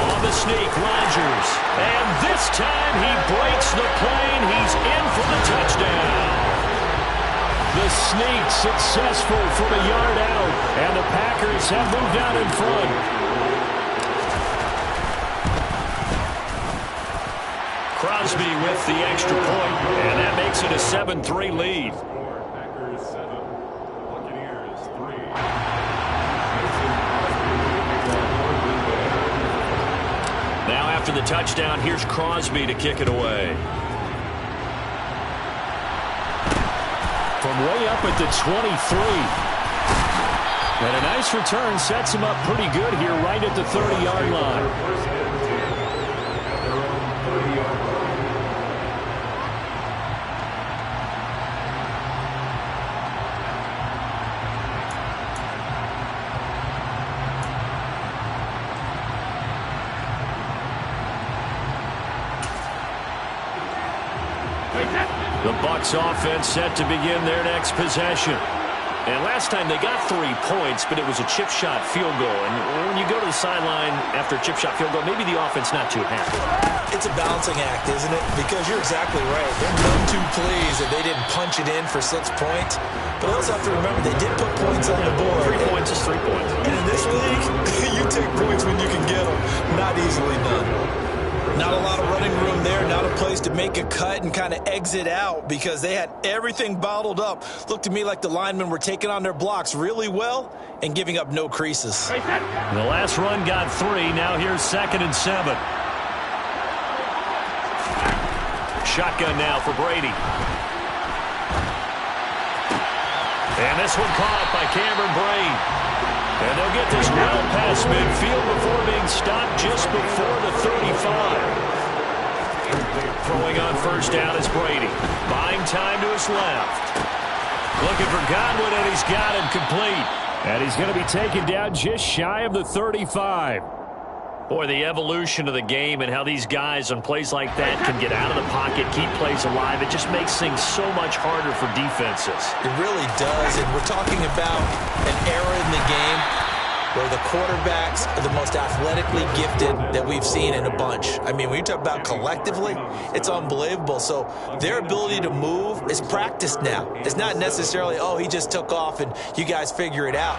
On the sneak, Rodgers. And this time he breaks the plane. He's in for the touchdown. The sneak successful from a yard out. And the Packers have moved out in front. Crosby with the extra point, and that makes it a 7-3 lead. Packers 7, Buccaneers 3. Now after the touchdown, here's Crosby to kick it away. From way up at the 23. And a nice return sets him up pretty good here right at the 30-yard line. The Bucs offense set to begin their next possession. And last time they got 3 points, but it was a chip shot field goal. And when you go to the sideline after a chip shot field goal, maybe the offense not too happy. It's a balancing act, isn't it? Because you're exactly right. They're none too pleased that they didn't punch it in for 6 points. But also have to remember, they did put points on the board. 3 points is 3 points. And in this league, you take points when you can get them. Not easily done. Not a lot of running room there. Not a place to make a cut and kind of exit out because they had everything bottled up. Looked to me like the linemen were taking on their blocks really well and giving up no creases. The last run got 3. Now here's 2nd and 7. Shotgun now for Brady. And this one caught by Cameron Braid. And they'll get this well past midfield before being stopped just before the 35. Throwing on first down is Brady. Buying time to his left. Looking for Godwin, and he's got him complete. And he's going to be taken down just shy of the 35. Boy, the evolution of the game and how these guys on plays like that can get out of the pocket, keep plays alive, it just makes things so much harder for defenses. It really does, and we're talking about an era in the game where the quarterbacks are the most athletically gifted that we've seen in a bunch. I mean, when you talk about collectively, it's unbelievable. So their ability to move is practiced now. It's not necessarily, oh, he just took off and you guys figure it out.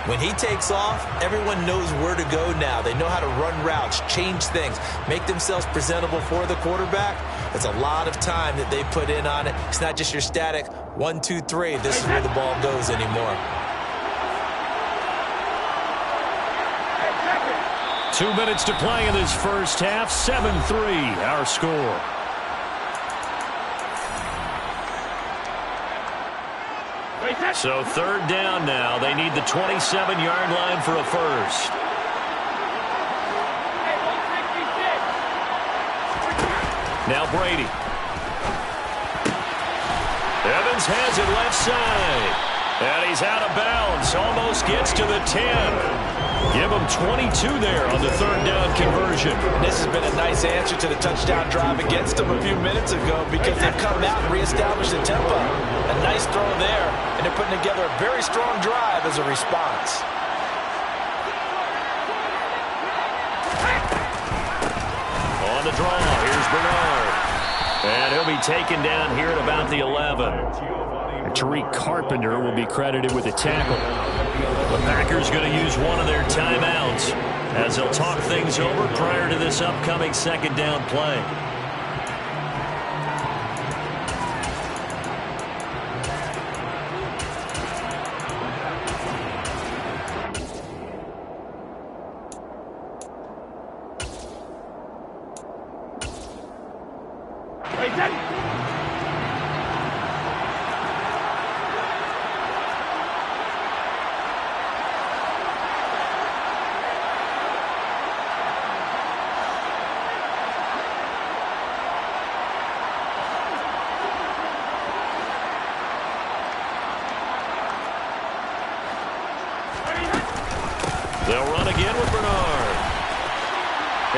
When he takes off, everyone knows where to go now. They know how to run routes, change things, make themselves presentable for the quarterback. It's a lot of time that they put in on it. It's not just your static 1, 2, 3. This is where the ball goes anymore. 2 minutes to play in this first half. 7-3, our score. So 3rd down now. They need the 27-yard line for a first. Now Brady. Evans has it left side. And he's out of bounds. Almost gets to the 10. Give him 22 there on the 3rd down conversion. This has been a nice answer to the touchdown drive against them a few minutes ago because they've come out and reestablished the tempo. A nice throw there, and they're putting together a very strong drive as a response. On the draw, here's Bernard. And he'll be taken down here at about the 11. Tariq Carpenter will be credited with a tackle. The Packers going to use one of their timeouts as they'll talk things over prior to this upcoming 2nd down play. They'll run again with Bernard.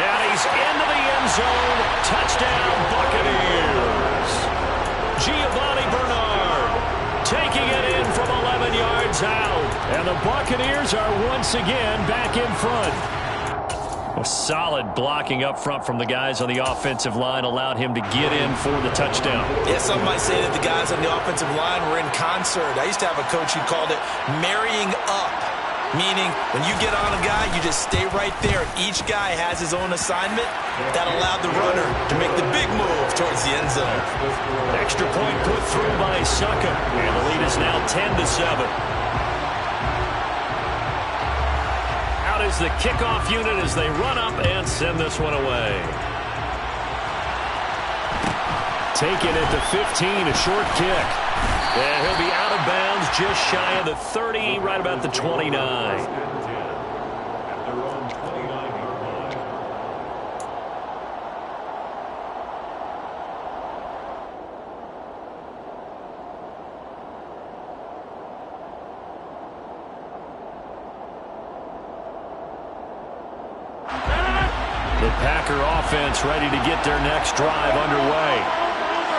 And he's into the end zone. Touchdown, Buccaneers. Giovanni Bernard taking it in from 11 yards out. And the Buccaneers are once again back in front. A solid blocking up front from the guys on the offensive line allowed him to get in for the touchdown. Yeah, some might say that the guys on the offensive line were in concert. I used to have a coach who called it marrying up. Meaning, when you get on a guy, you just stay right there. Each guy has his own assignment. That allowed the runner to make the big move towards the end zone. Extra point put through by Succa. And the lead is now 10-7. Out is the kickoff unit as they run up and send this one away. Taken at the 15, a short kick. And he'll be out of bounds just shy of the 30, right about the 29. The Packer offense ready to get their next drive underway.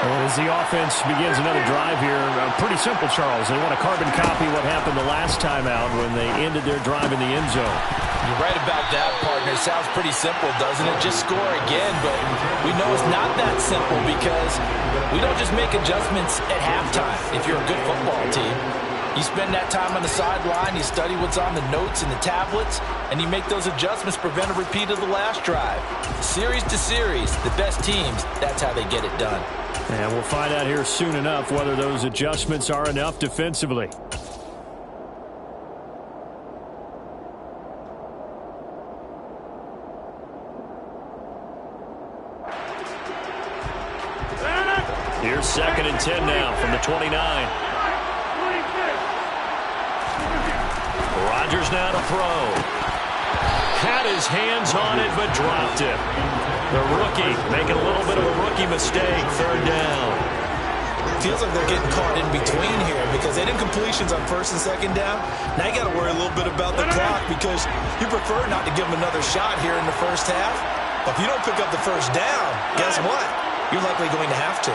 Well, as the offense begins another drive here, pretty simple, Charles. They want to carbon copy what happened the last time out when they ended their drive in the end zone. You're right about that, partner. Sounds pretty simple, doesn't it? Just score again, but we know it's not that simple because we don't just make adjustments at halftime if you're a good football team. You spend that time on the sideline, you study what's on the notes and the tablets, and you make those adjustments, prevent a repeat of the last drive. Series to series, the best teams, that's how they get it done. And we'll find out here soon enough whether those adjustments are enough defensively. Here's 2nd and 10 now from the 29. Rodgers now to throw. Had his hands on it, but dropped it. The rookie making a little bit of a rookie mistake. 3rd down. Feels like they're getting caught in between here because they did completions on 1st and 2nd down. Now you got to worry a little bit about the clock because you prefer not to give them another shot here in the first half. But if you don't pick up the 1st down, guess what? You're likely going to have to.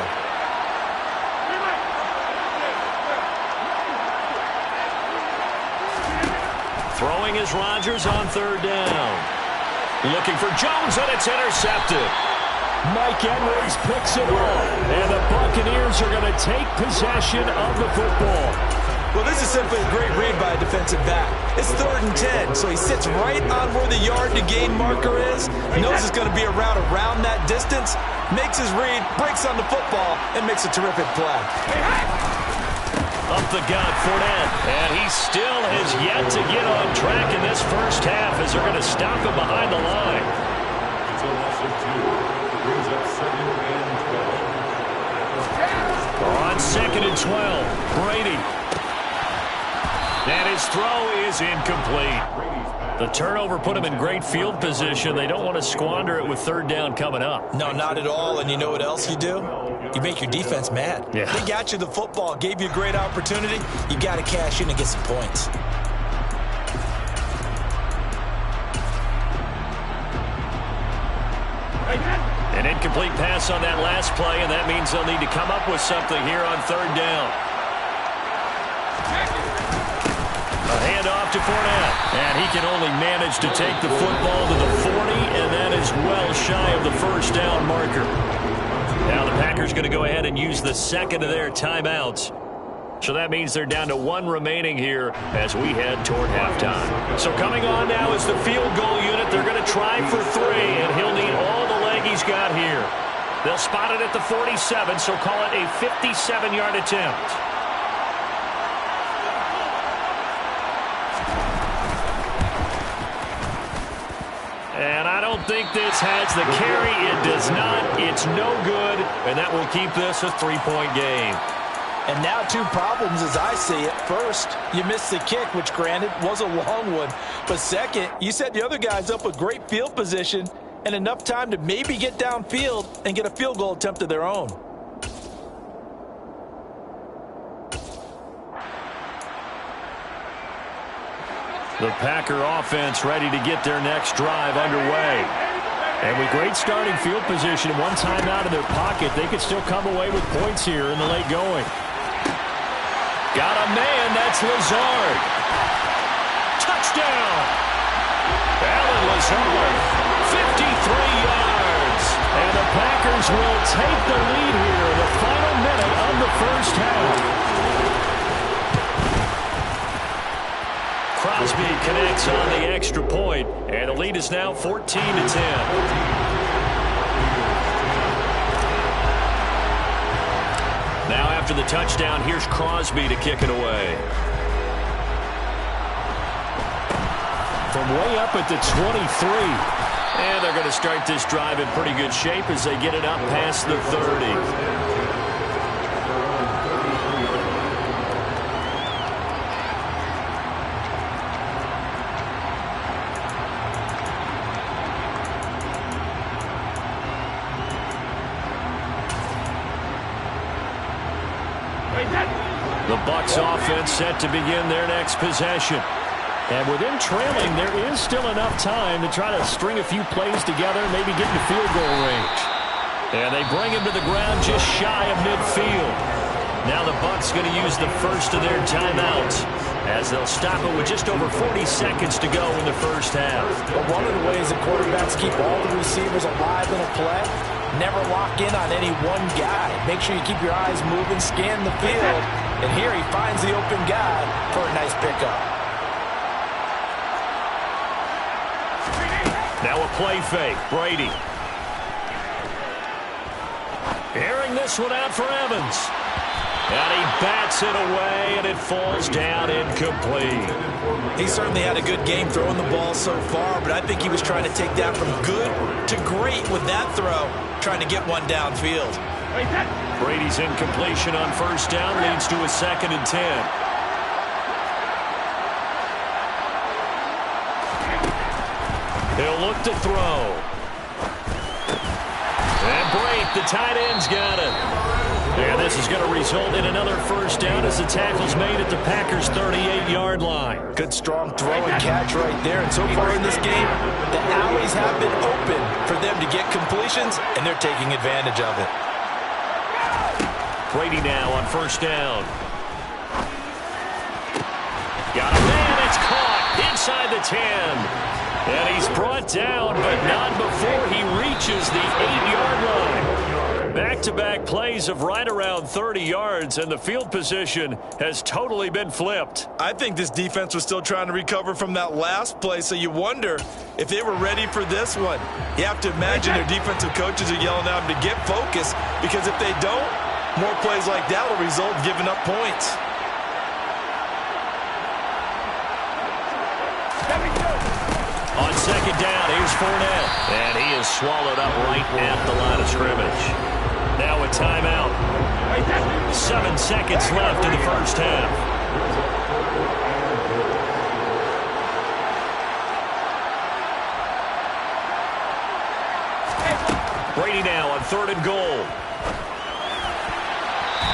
Throwing is Rodgers on 3rd down. Looking for Jones, and it's intercepted. Mike Edwards picks it up, and the Buccaneers are going to take possession of the football. Well, this is simply a great read by a defensive back. It's 3rd and 10, so he sits right on where the yard-to-gain marker is, knows it's going to be a route around that distance, makes his read, breaks on the football, and makes a terrific play. Up the gut, Fournette, and he still has yet to get on track in this first half as they're going to stop him behind the line. It's a loss of 2. Brings up 2nd and 12. On 2nd and 12, Brady. And his throw is incomplete. The turnover put him in great field position. They don't want to squander it with 3rd down coming up. No, not at all. And you know what else you do? You make your defense mad. Yeah. They got you the football, gave you a great opportunity. You got to cash in and get some points. An incomplete pass on that last play, and that means they'll need to come up with something here on 3rd down. A handoff to Fournette, and he can only manage to take the football to the 40, and that is well shy of the 1st down marker. Now the Packers going to go ahead and use the 2nd of their timeouts. So that means they're down to 1 remaining here as we head toward halftime. So coming on now is the field goal unit. They're going to try for 3, and he'll need all the leg he's got here. They'll spot it at the 47, so call it a 57-yard attempt. And I don't think this has the carry. It does not. It's no good. And that will keep this a 3-point game. And now 2 problems as I see it. First, you missed the kick, which granted was a long one. But second, you set the other guys up with great field position and enough time to maybe get downfield and get a field goal attempt of their own. The Packer offense ready to get their next drive underway. And with great starting field position, 1 timeout in their pocket, they could still come away with points here in the late going. Got a man, that's Lazard. Touchdown! Alan Lazard, 53 yards. And the Packers will take the lead here in the final minute of the first half. Crosby connects on the extra point, and the lead is now 14-10. Now after the touchdown, here's Crosby to kick it away. From way up at the 23. And they're going to start this drive in pretty good shape as they get it up past the 30. The Bucs offense set to begin their next possession. And with them trailing, there is still enough time to try to string a few plays together, maybe get into field goal range. And they bring him to the ground just shy of midfield. Now the Bucs going to use the first of their timeouts as they'll stop it with just over 40 seconds to go in the first half. But one of the ways that quarterbacks keep all the receivers alive in a play, never lock in on any one guy. Make sure you keep your eyes moving, scan the field, and here he finds the open guy for a nice pickup. Now a play fake. Brady. Airing this one out for Evans. And he bats it away, and it falls down incomplete. He certainly had a good game throwing the ball so far, but I think he was trying to take that from good to great with that throw, trying to get one downfield. Brady's incompletion on first down leads to a 2nd and 10. He'll look to throw. And Brady, the tight end's got it. And this is going to result in another first down as the tackle's made at the Packers' 38-yard line. Good strong throw and catch right there. And so far in this game, the alleys have been open for them to get completions, and they're taking advantage of it. Brady now on first down. Got a man. It's caught inside the 10. And he's brought down, but not before he reaches the 8-yard line. Back-to-back plays of right around 30 yards, and the field position has totally been flipped. I think this defense was still trying to recover from that last play, so you wonder if they were ready for this one. You have to imagine their defensive coaches are yelling at them to get focused, because if they don't, more plays like that will result in giving up points. On second down, here's Fournette. And he is swallowed up right at the line of scrimmage. Now a timeout. 7 seconds left in the first half. Brady now on 3rd and goal.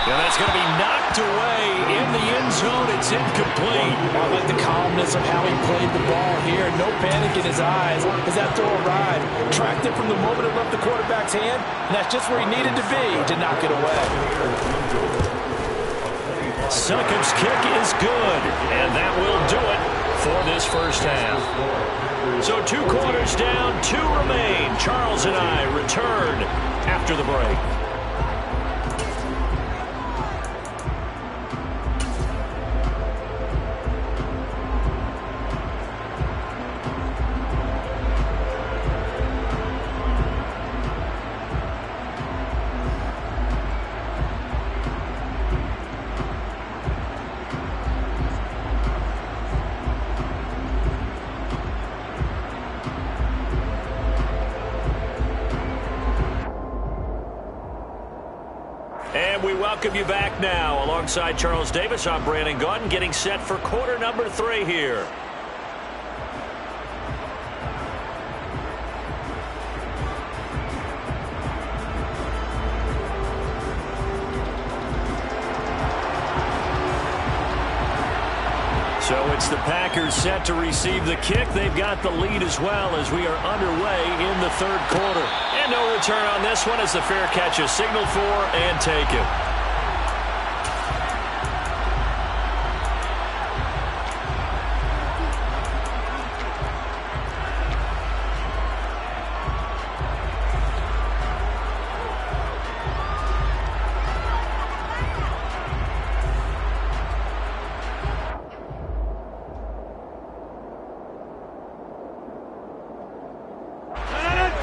And that's going to be knocked away in the end zone. It's incomplete. I like the calmness of how he played the ball here. No panic in his eyes as that throw arrived. Tracked it from the moment it left the quarterback's hand, and that's just where he needed to be to knock it away. Succop's kick is good, and that will do it for this first half. So 2 quarters down, 2 remain. Charles and I return after the break. And we welcome you back now. Alongside Charles Davis, I'm Brandon Gaudin, getting set for quarter number 3 here. So it's the Packers set to receive the kick. They've got the lead as well as we are underway in the 3rd quarter. And no return on this one as the fair catch is signaled for and taken.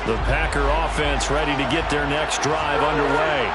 The Packer offense ready to get their next drive underway.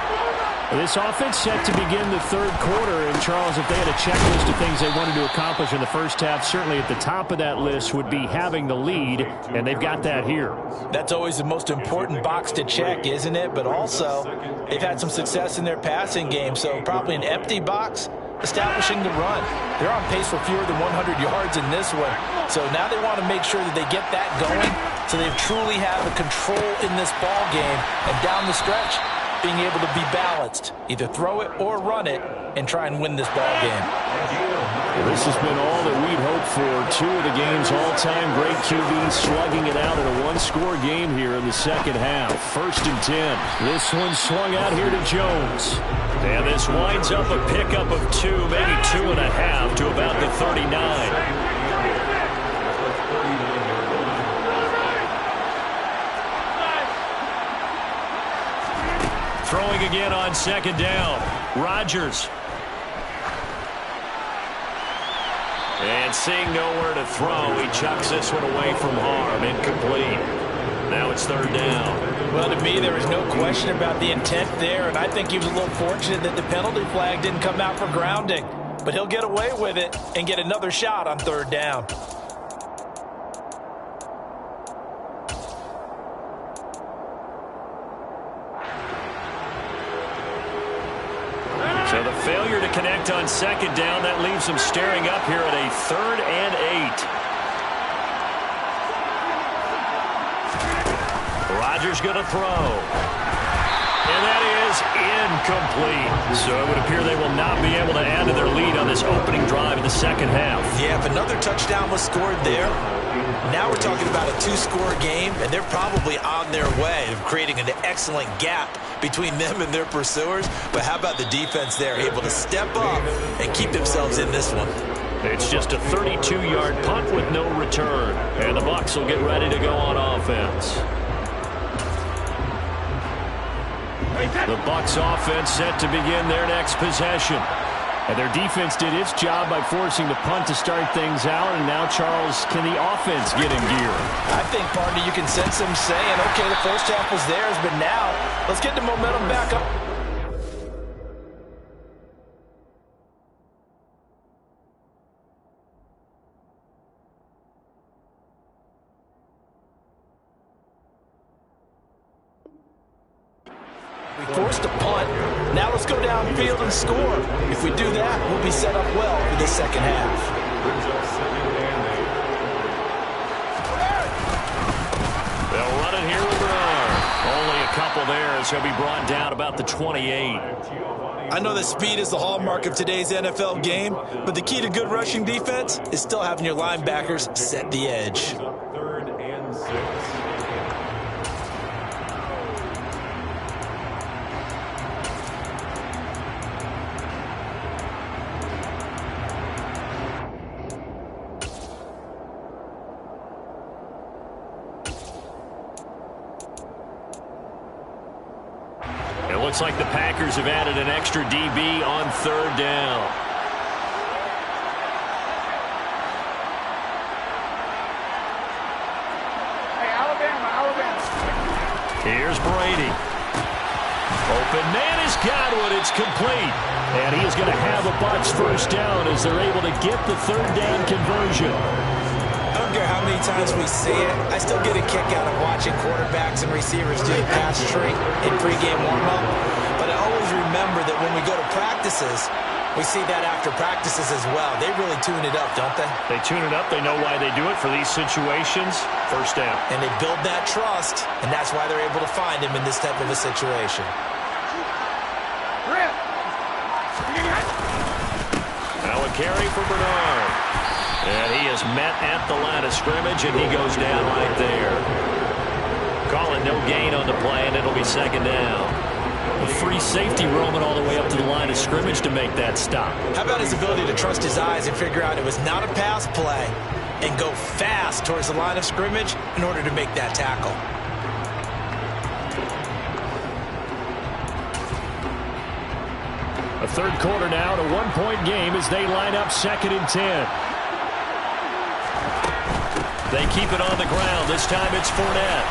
This offense set to begin the 3rd quarter. And, Charles, if they had a checklist of things they wanted to accomplish in the first half, certainly at the top of that list would be having the lead, and they've got that here. That's always the most important box to check, isn't it? But also, they've had some success in their passing game, so probably an empty box establishing the run. They're on pace for fewer than 100 yards in this one. So now they want to make sure that they get that going so they truly have a control in this ball game. And down the stretch, being able to be balanced. Either throw it or run it and try and win this ball game. This has been all that we'd hoped for. Two of the game's all-time great QBs slugging it out in a one-score game here in the second half. 1st and 10. This one swung out here to Jones. And this winds up a pickup of 2, maybe 2.5 to about the 39. Throwing again on 2nd down. Rodgers. And seeing nowhere to throw, he chucks this one away from harm. Incomplete. Now it's 3rd down. Well, to me, there was no question about the intent there, and I think he was a little fortunate that the penalty flag didn't come out for grounding. But he'll get away with it and get another shot on 3rd down. So the failure to connect on 2nd down, that leaves them staring up here at a 3rd and 8. Rodgers going to throw. And that is incomplete. So it would appear they will not be able to add to their lead on this opening drive of the second half. Yeah, if another touchdown was scored there, now we're talking about a 2-score game, and they're probably on their way of creating an excellent gap between them and their pursuers. But how about the defense there, able to step up and keep themselves in this one? It's just a 32-yard punt with no return. And the Bucs will get ready to go on offense. The Bucs offense set to begin their next possession. And their defense did its job by forcing the punt to start things out. And now, Charles, can the offense get in gear? I think, partner, you can sense them saying, okay, the first half was theirs, but now let's get the momentum back up. We forced a punt. Now let's go downfield and score. If we do that, we'll be set up well for the second half. They'll run it here with Bernard. Only a couple there as he'll be brought down about the 28. I know that speed is the hallmark of today's NFL game, but the key to good rushing defense is still having your linebackers set the edge. 3rd and 6. Looks like the Packers have added an extra DB on 3rd down. Hey, Alabama. Here's Brady. Open man is Godwin. It's complete. And he is going to have a Bucs 1st down as they're able to get the 3rd down conversion. I don't care how many times we see it, I still get a kick out of watching quarterbacks and receivers do the pass tree in pregame warm-up. But I always remember that when we go to practices, we see that after practices as well. They really tune it up, don't they? They tune it up. They know why they do it for these situations. 1st down. And they build that trust, and that's why they're able to find him in this type of a situation. Now a carry for Bernard. And he is met at the line of scrimmage, and he goes down right there. Calling no gain on the play, and it'll be 2nd down. A free safety roaming all the way up to the line of scrimmage to make that stop. How about his ability to trust his eyes and figure out it was not a pass play and go fast towards the line of scrimmage in order to make that tackle? A 3rd quarter now, a 1-point game as they line up 2nd and 10. They keep it on the ground. This time it's Fournette.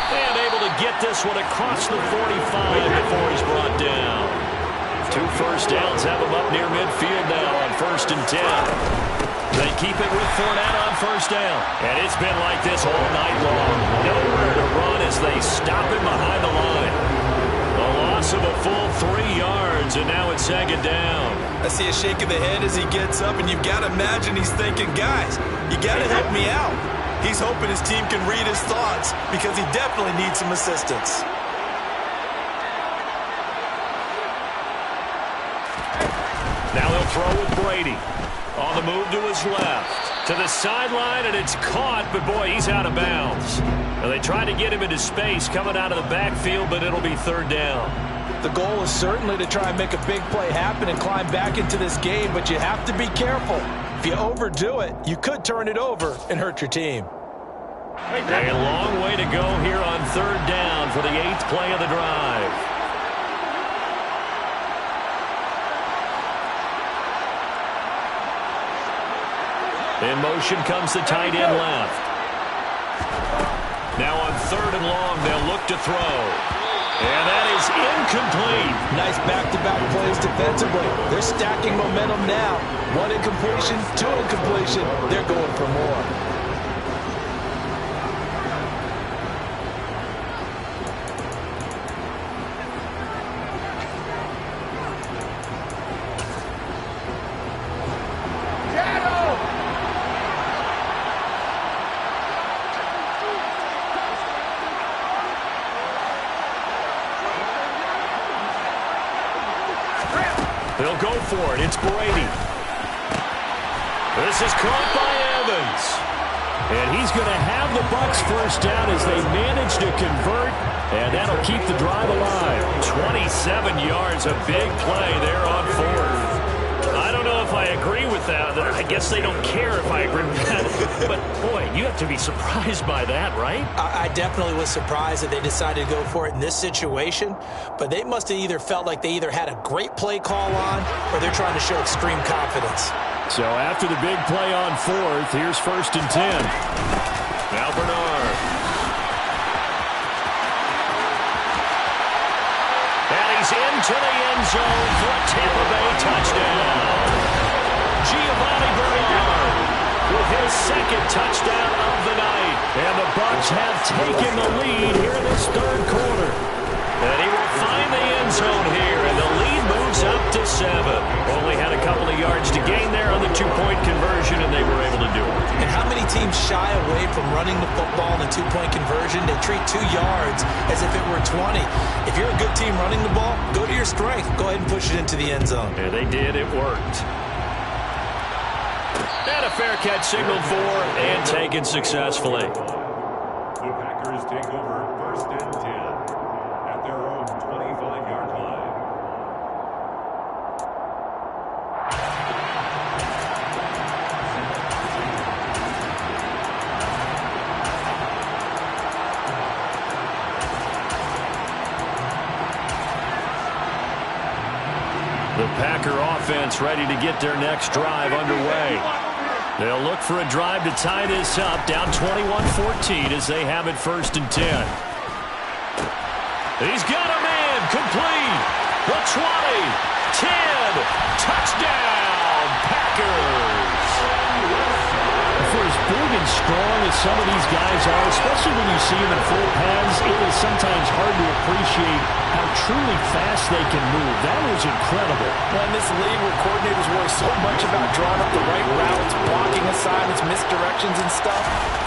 And able to get this one across the 45 before he's brought down. 2 first downs have him up near midfield now on 1st and 10. They keep it with Fournette on 1st down. And it's been like this all night long. Nowhere to run as they stop him behind the line. A loss of a full 3 yards, and now it's 2nd down. I see a shake of the head as he gets up, and you've got to imagine he's thinking, guys, you got to help me out. He's hoping his team can read his thoughts because he definitely needs some assistance. Now he'll throw with Brady. On the move to his left. To the sideline, and it's caught, but boy, he's out of bounds. Well, they tried to get him into space coming out of the backfield, but it'll be third down. The goal is certainly to try and make a big play happen and climb back into this game, but you have to be careful. If you overdo it, you could turn it over and hurt your team. A long way to go here on third down for the 8th play of the drive. In motion comes the tight end left. Now on 3rd and long, they'll look to throw. And that is incomplete. Nice back-to-back plays defensively. They're stacking momentum now. 1 incompletion, 2 incompletion. They're going for more. They'll go for it. It's Brady. This is caught by Evans. And he's going to have the Bucs first down as they manage to convert. And that'll keep the drive alive. 27 yards, a big play there on 4th. I don't know if I agree with that. I guess they don't care if I agree with that. But, boy, you have to be surprised by that, right? I definitely was surprised that they decided to go for it in this situation. But they must have either felt like they either had a great play call on or they're trying to show extreme confidence. So after the big play on 4th, here's 1st and 10. Now Bernard. And he's into the end zone for a Tampa Bay touchdown. Giovanni Bernard with his 2nd touchdown of the night. And the Bucs have taken the lead here in this 3rd quarter. And he will find the end zone here, and the lead moves up to 7. Only had a couple of yards to gain there on the 2-point conversion, and they were able to do it. And how many teams shy away from running the football in the 2-point conversion? They treat 2 yards as if it were 20. If you're a good team running the ball, go to your strength. Go ahead and push it into the end zone. Yeah, they did. It worked. And a fair catch signaled for and taken successfully. The Packers take over 1st and 10 at their own 25-yard line. The Packer offense ready to get their next drive underway. They'll look for a drive to tie this up, down 21-14 as they have it 1st and 10. He's got a man, complete. The 20, 10, touchdown, Packers. For as big and strong as some of these guys are, especially when you see them in full pads, it is sometimes hard to appreciate how truly fast they can move. That was incredible. Well, in this league where coordinators worry so much about drawing up the right routes, blocking assignments, misdirections and stuff,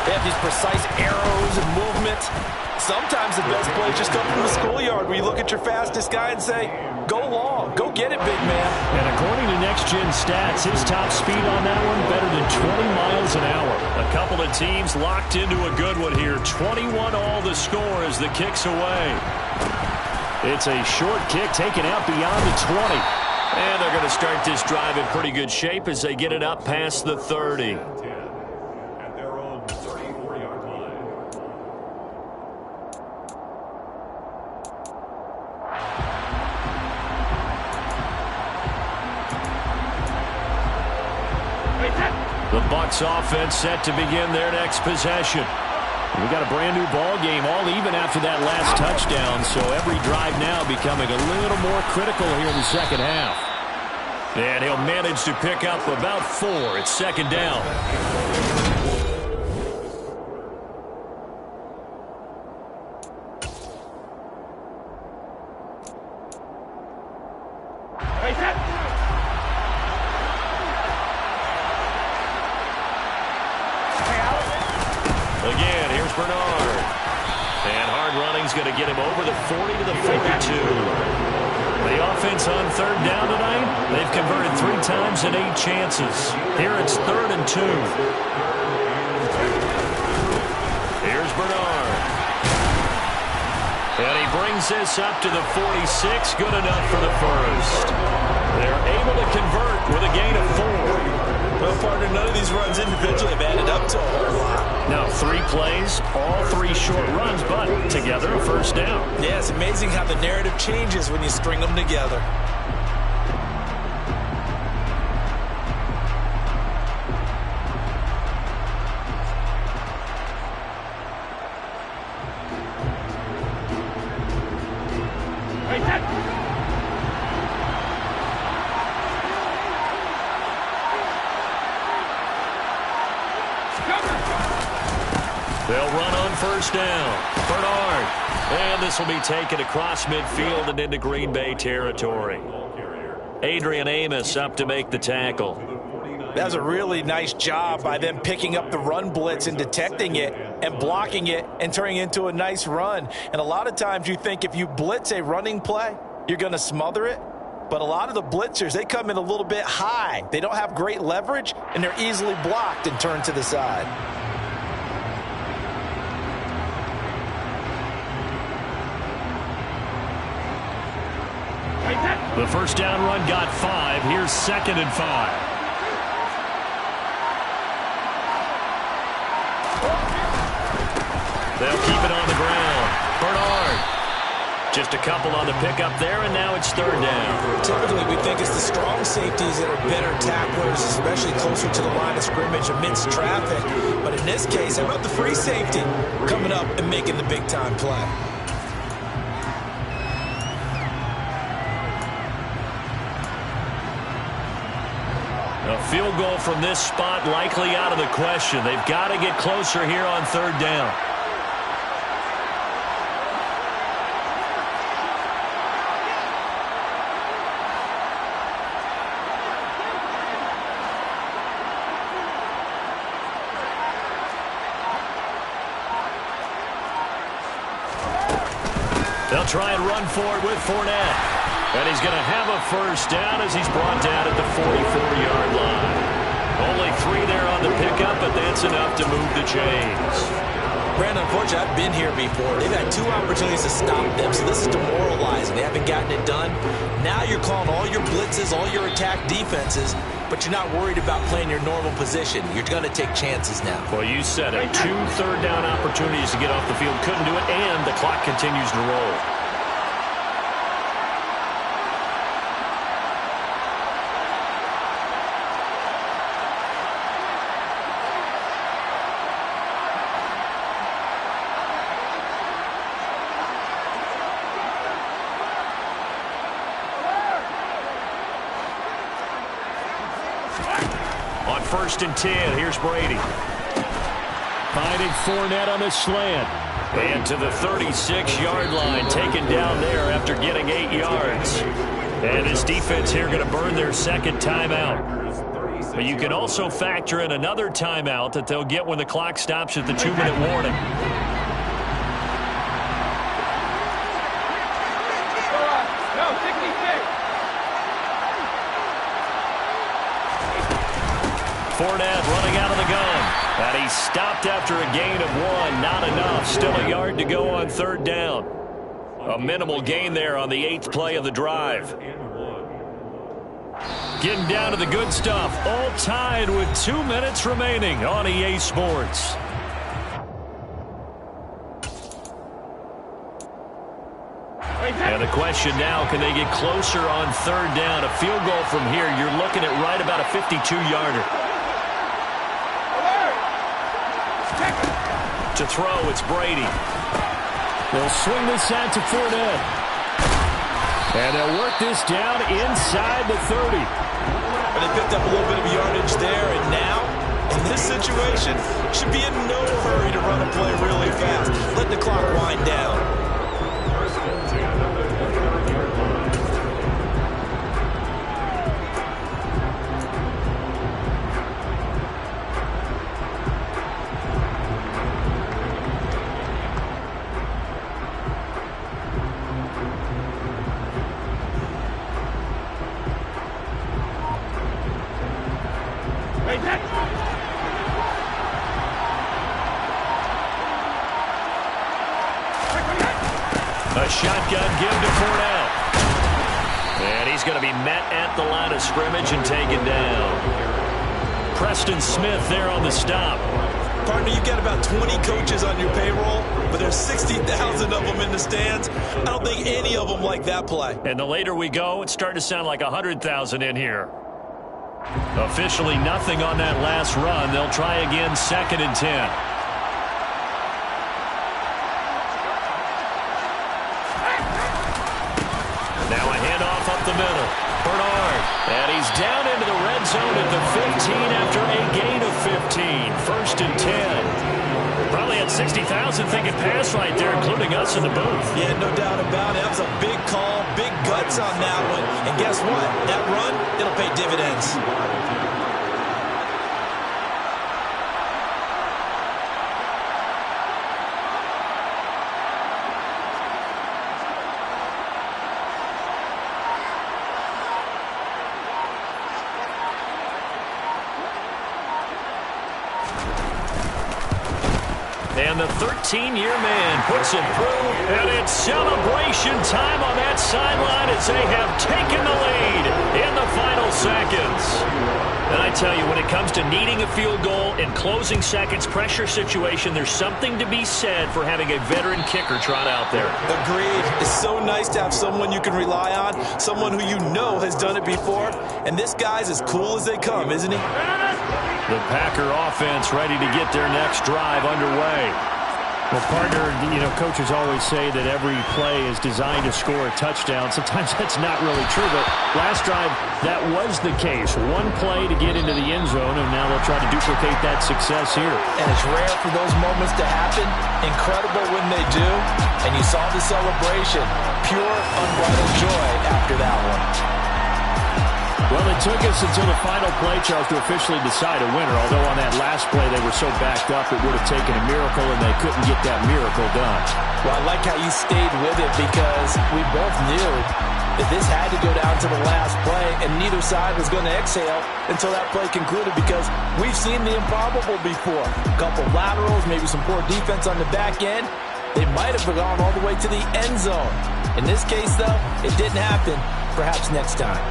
they have these precise arrows and movements. Sometimes the best plays just come from the schoolyard where you look at your fastest guy and say, go long, go get it, big man. And according to Next Gen Stats, his top speed on that one better than 20 miles an hour. A couple of teams locked into a good one here. 21-all the score as the kick's away. It's a short kick taken out beyond the 20. And they're going to start this drive in pretty good shape as they get it up past the 30. At their own 34-yard line. The Bucs offense set to begin their next possession. We got a brand new ball game, all even after that last touchdown, so every drive now becoming a little more critical here in the 2nd half. And he'll manage to pick up about 4. It's 2nd down. Again, here's Bernard. And hard running's going to get him over the 40 to the 42. The offense on 3rd down tonight, they've converted 3 times and 8 chances. Here it's 3rd and 2. Here's Bernard. And he brings this up to the 46. Good enough for the first. They're able to convert with a gain of 4. Well, partner, none of these runs individually have added up to a whole lot. Now, 3 plays, all 3 short runs, but together a first down. Yeah, it's amazing how the narrative changes when you string them together. They'll run on first down. Bernard. And this will be taken across midfield and into Green Bay territory. Adrian Amos up to make the tackle. That was a really nice job by them picking up the run blitz and detecting it and blocking it and turning it into a nice run. And a lot of times you think if you blitz a running play, you're going to smother it. But a lot of the blitzers, they come in a little bit high. They don't have great leverage, and they're easily blocked and turned to the side. The first down run got 5. Here's 2nd and 5. They'll keep it on the ground. Bernard. Just a couple on the pickup there, and now it's 3rd down. Typically, we think it's the strong safeties that are better tacklers, especially closer to the line of scrimmage amidst traffic. But in this case, how about the free safety coming up and making the big-time play? A field goal from this spot likely out of the question. They've got to get closer here on 3rd down. They'll try and run for it with Fournette. And he's going to have a first down as he's brought down at the 44-yard line. Only 3 there on the pickup, but that's enough to move the chains. Brandon, unfortunately, I've been here before. They've had 2 opportunities to stop them, so this is demoralizing. They haven't gotten it done. Now you're calling all your blitzes, all your attack defenses, but you're not worried about playing your normal position. You're going to take chances now. Well, you said it. 2 third-down opportunities to get off the field. Couldn't do it, and the clock continues to roll. On 1st and 10, here's Brady. Finding Fournette on the slant. And to the 36-yard line, taken down there after getting 8 yards. And this defense here going to burn their 2nd timeout. But you can also factor in another timeout that they'll get when the clock stops at the 2-minute warning. Fournette running out of the gun. And he stopped after a gain of 1. Not enough. Still a yard to go on 3rd down. A minimal gain there on the 8th play of the drive. Getting down to the good stuff. All tied with 2 minutes remaining on EA Sports. And the question now, can they get closer on 3rd down? A field goal from here, you're looking at right about a 52-yarder. To throw, it's Brady. They'll swing this out to Fournette. And they'll work this down inside the 30. But they picked up a little bit of yardage there, and now, in this situation, should be in no hurry to run a play really fast. Let the clock wind down. A shotgun give to Cornell. And he's going to be met at the line of scrimmage and taken down. Preston Smith there on the stop. Partner, you've got about 20 coaches on your payroll, but there's 60,000 of them in the stands. I don't think any of them like that play. And the later we go, it's starting to sound like 100,000 in here. Officially nothing on that last run. They'll try again, 2nd and 10. Now a handoff up the middle. Bernard. And he's down into the red zone at the 15 after a gain of 15. 1st and 10. Probably had 60,000 thinking pass right there, including us in the booth. Yeah, no doubt about it. That was a big call, big guts on that one. And guess what? That run, it'll pay dividends. And the 13-year man puts it through, and it's celebration time on that sideline as they have taken the lead in the final seconds. And I tell you, when it comes to needing a field goal in closing seconds, pressure situation, there's something to be said for having a veteran kicker trot out there. Agreed. It's so nice to have someone you can rely on, someone who you know has done it before. And this guy's as cool as they come, isn't he? The Packer offense ready to get their next drive underway. Well, partner, you know, coaches always say that every play is designed to score a touchdown. Sometimes that's not really true, but last drive, that was the case. One play to get into the end zone, and now they'll try to duplicate that success here. And it's rare for those moments to happen. Incredible when they do. And you saw the celebration. Pure, unbridled joy after that one. Well, it took us until the final play, Charles, to officially decide a winner. Although on that last play they were so backed up, it would have taken a miracle, and they couldn't get that miracle done. Well, I like how you stayed with it because we both knew that this had to go down to the last play, and neither side was going to exhale until that play concluded because we've seen the improbable before. A couple laterals, maybe some poor defense on the back end. They might have gone all the way to the end zone. In this case, though, it didn't happen. Perhaps next time.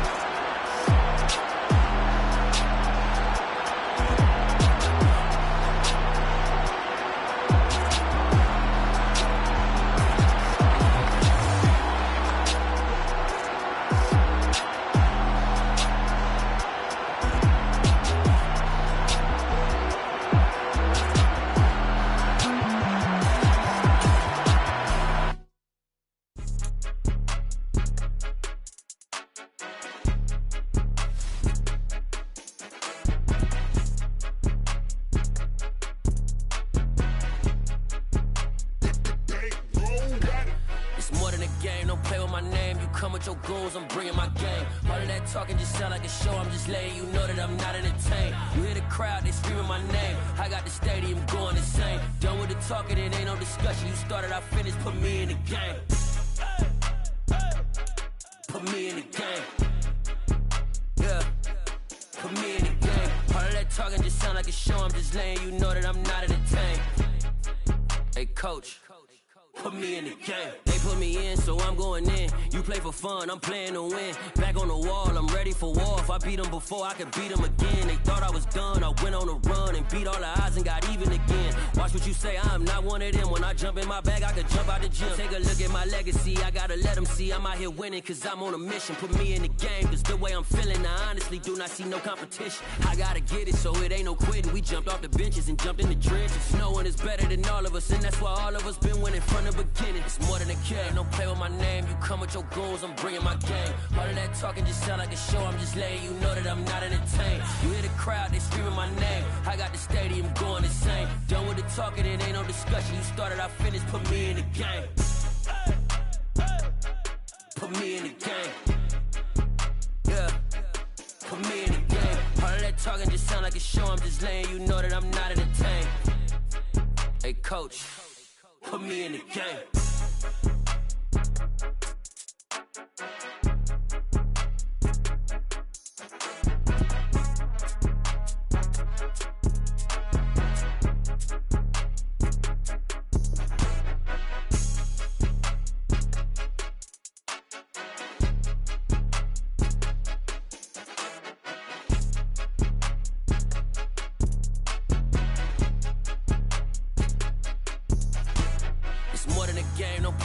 I'm playing to win. Back on the wall, I'm ready for war. If I beat them before, I could beat them again. They thought I was done. I went on a run and beat all the odds and got even again. Watch what you say, I'm not one of them. When I jump in my bag, I could jump out the gym. Take a look at my legacy. I gotta let them see I'm out here winning cause I'm on a mission. Put me in the game cause the way I'm feeling, I honestly do not see no competition. I gotta get it so it ain't no quitting. We jumped off the benches and jumped in the trenches. No one is better than all of us and that's why all of us been winning from the beginning. It's more than a game. Don't play with my name. You come with your goons, I'm bringing my game. All of that talking just sound like a show. I'm just letting you know that I'm not entertained. You hear the crowd, they screaming my name. I got the stadium going insane. Done with the talking, it ain't no discussion. You started, I finished, put me in the game. Put me in the game. Yeah. Put me in the game. All of that talking just sound like a show. I'm just letting you know that I'm not entertained. Hey, coach, put me in the game.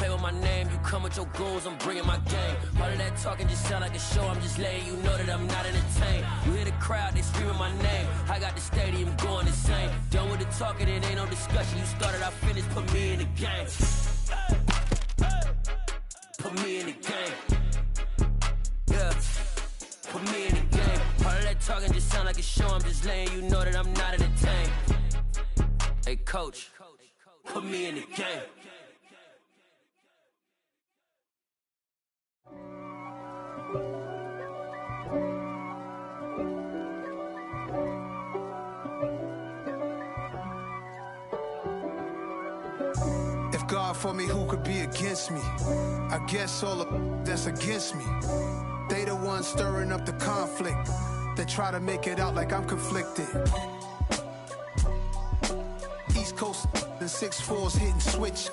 play with my name. You come with your goons, I'm bringing my game. All of that talking just sound like a show. I'm just letting you know that I'm not entertained. You hear the crowd, they screaming my name. I got the stadium going insane. Done with the talking, it ain't no discussion. You started, I finished, put me in the game. Put me in the game. Yeah. Put me in the game. All of that talking just sound like a show. I'm just letting you know that I'm not entertained. Hey, coach, put me in the game. If God for me, who could be against me? I guess all of that's against me. They the ones stirring up the conflict. They try to make it out like I'm conflicted. East Coast and 6'4's hitting switch.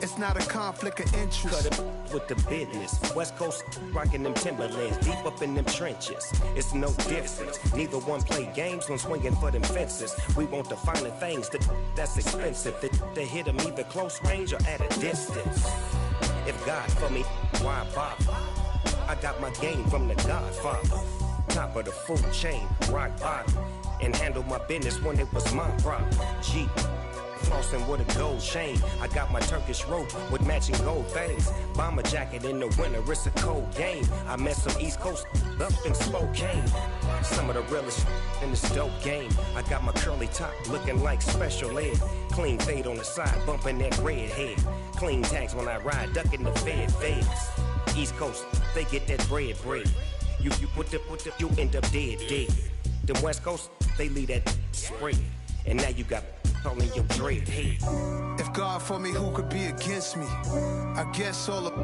It's not a conflict of interest. Cut it with the business. West Coast rocking them Timberlands, deep up in them trenches. It's no difference. Neither one play games when swinging for them fences. We want the finer things that's expensive. They hit them either close range or at a distance. If God for me, why bother? I got my game from the Godfather. Top of the food chain, rock bottom. And handle my business when it was my problem. G. Flossing with a gold chain. I got my Turkish rope with matching gold things. Bomber jacket in the winter, it's a cold game. I met some East Coast up in Spokane. Some of the realest in this dope game. I got my curly top looking like special ed. Clean fade on the side, bumping that red head. Clean tags when I ride, ducking the feds. East Coast, they get that bread. You you end up dead. The West Coast, they leave that spray. And now you got calling your dread head. If God for me, who could be against me? I guess all of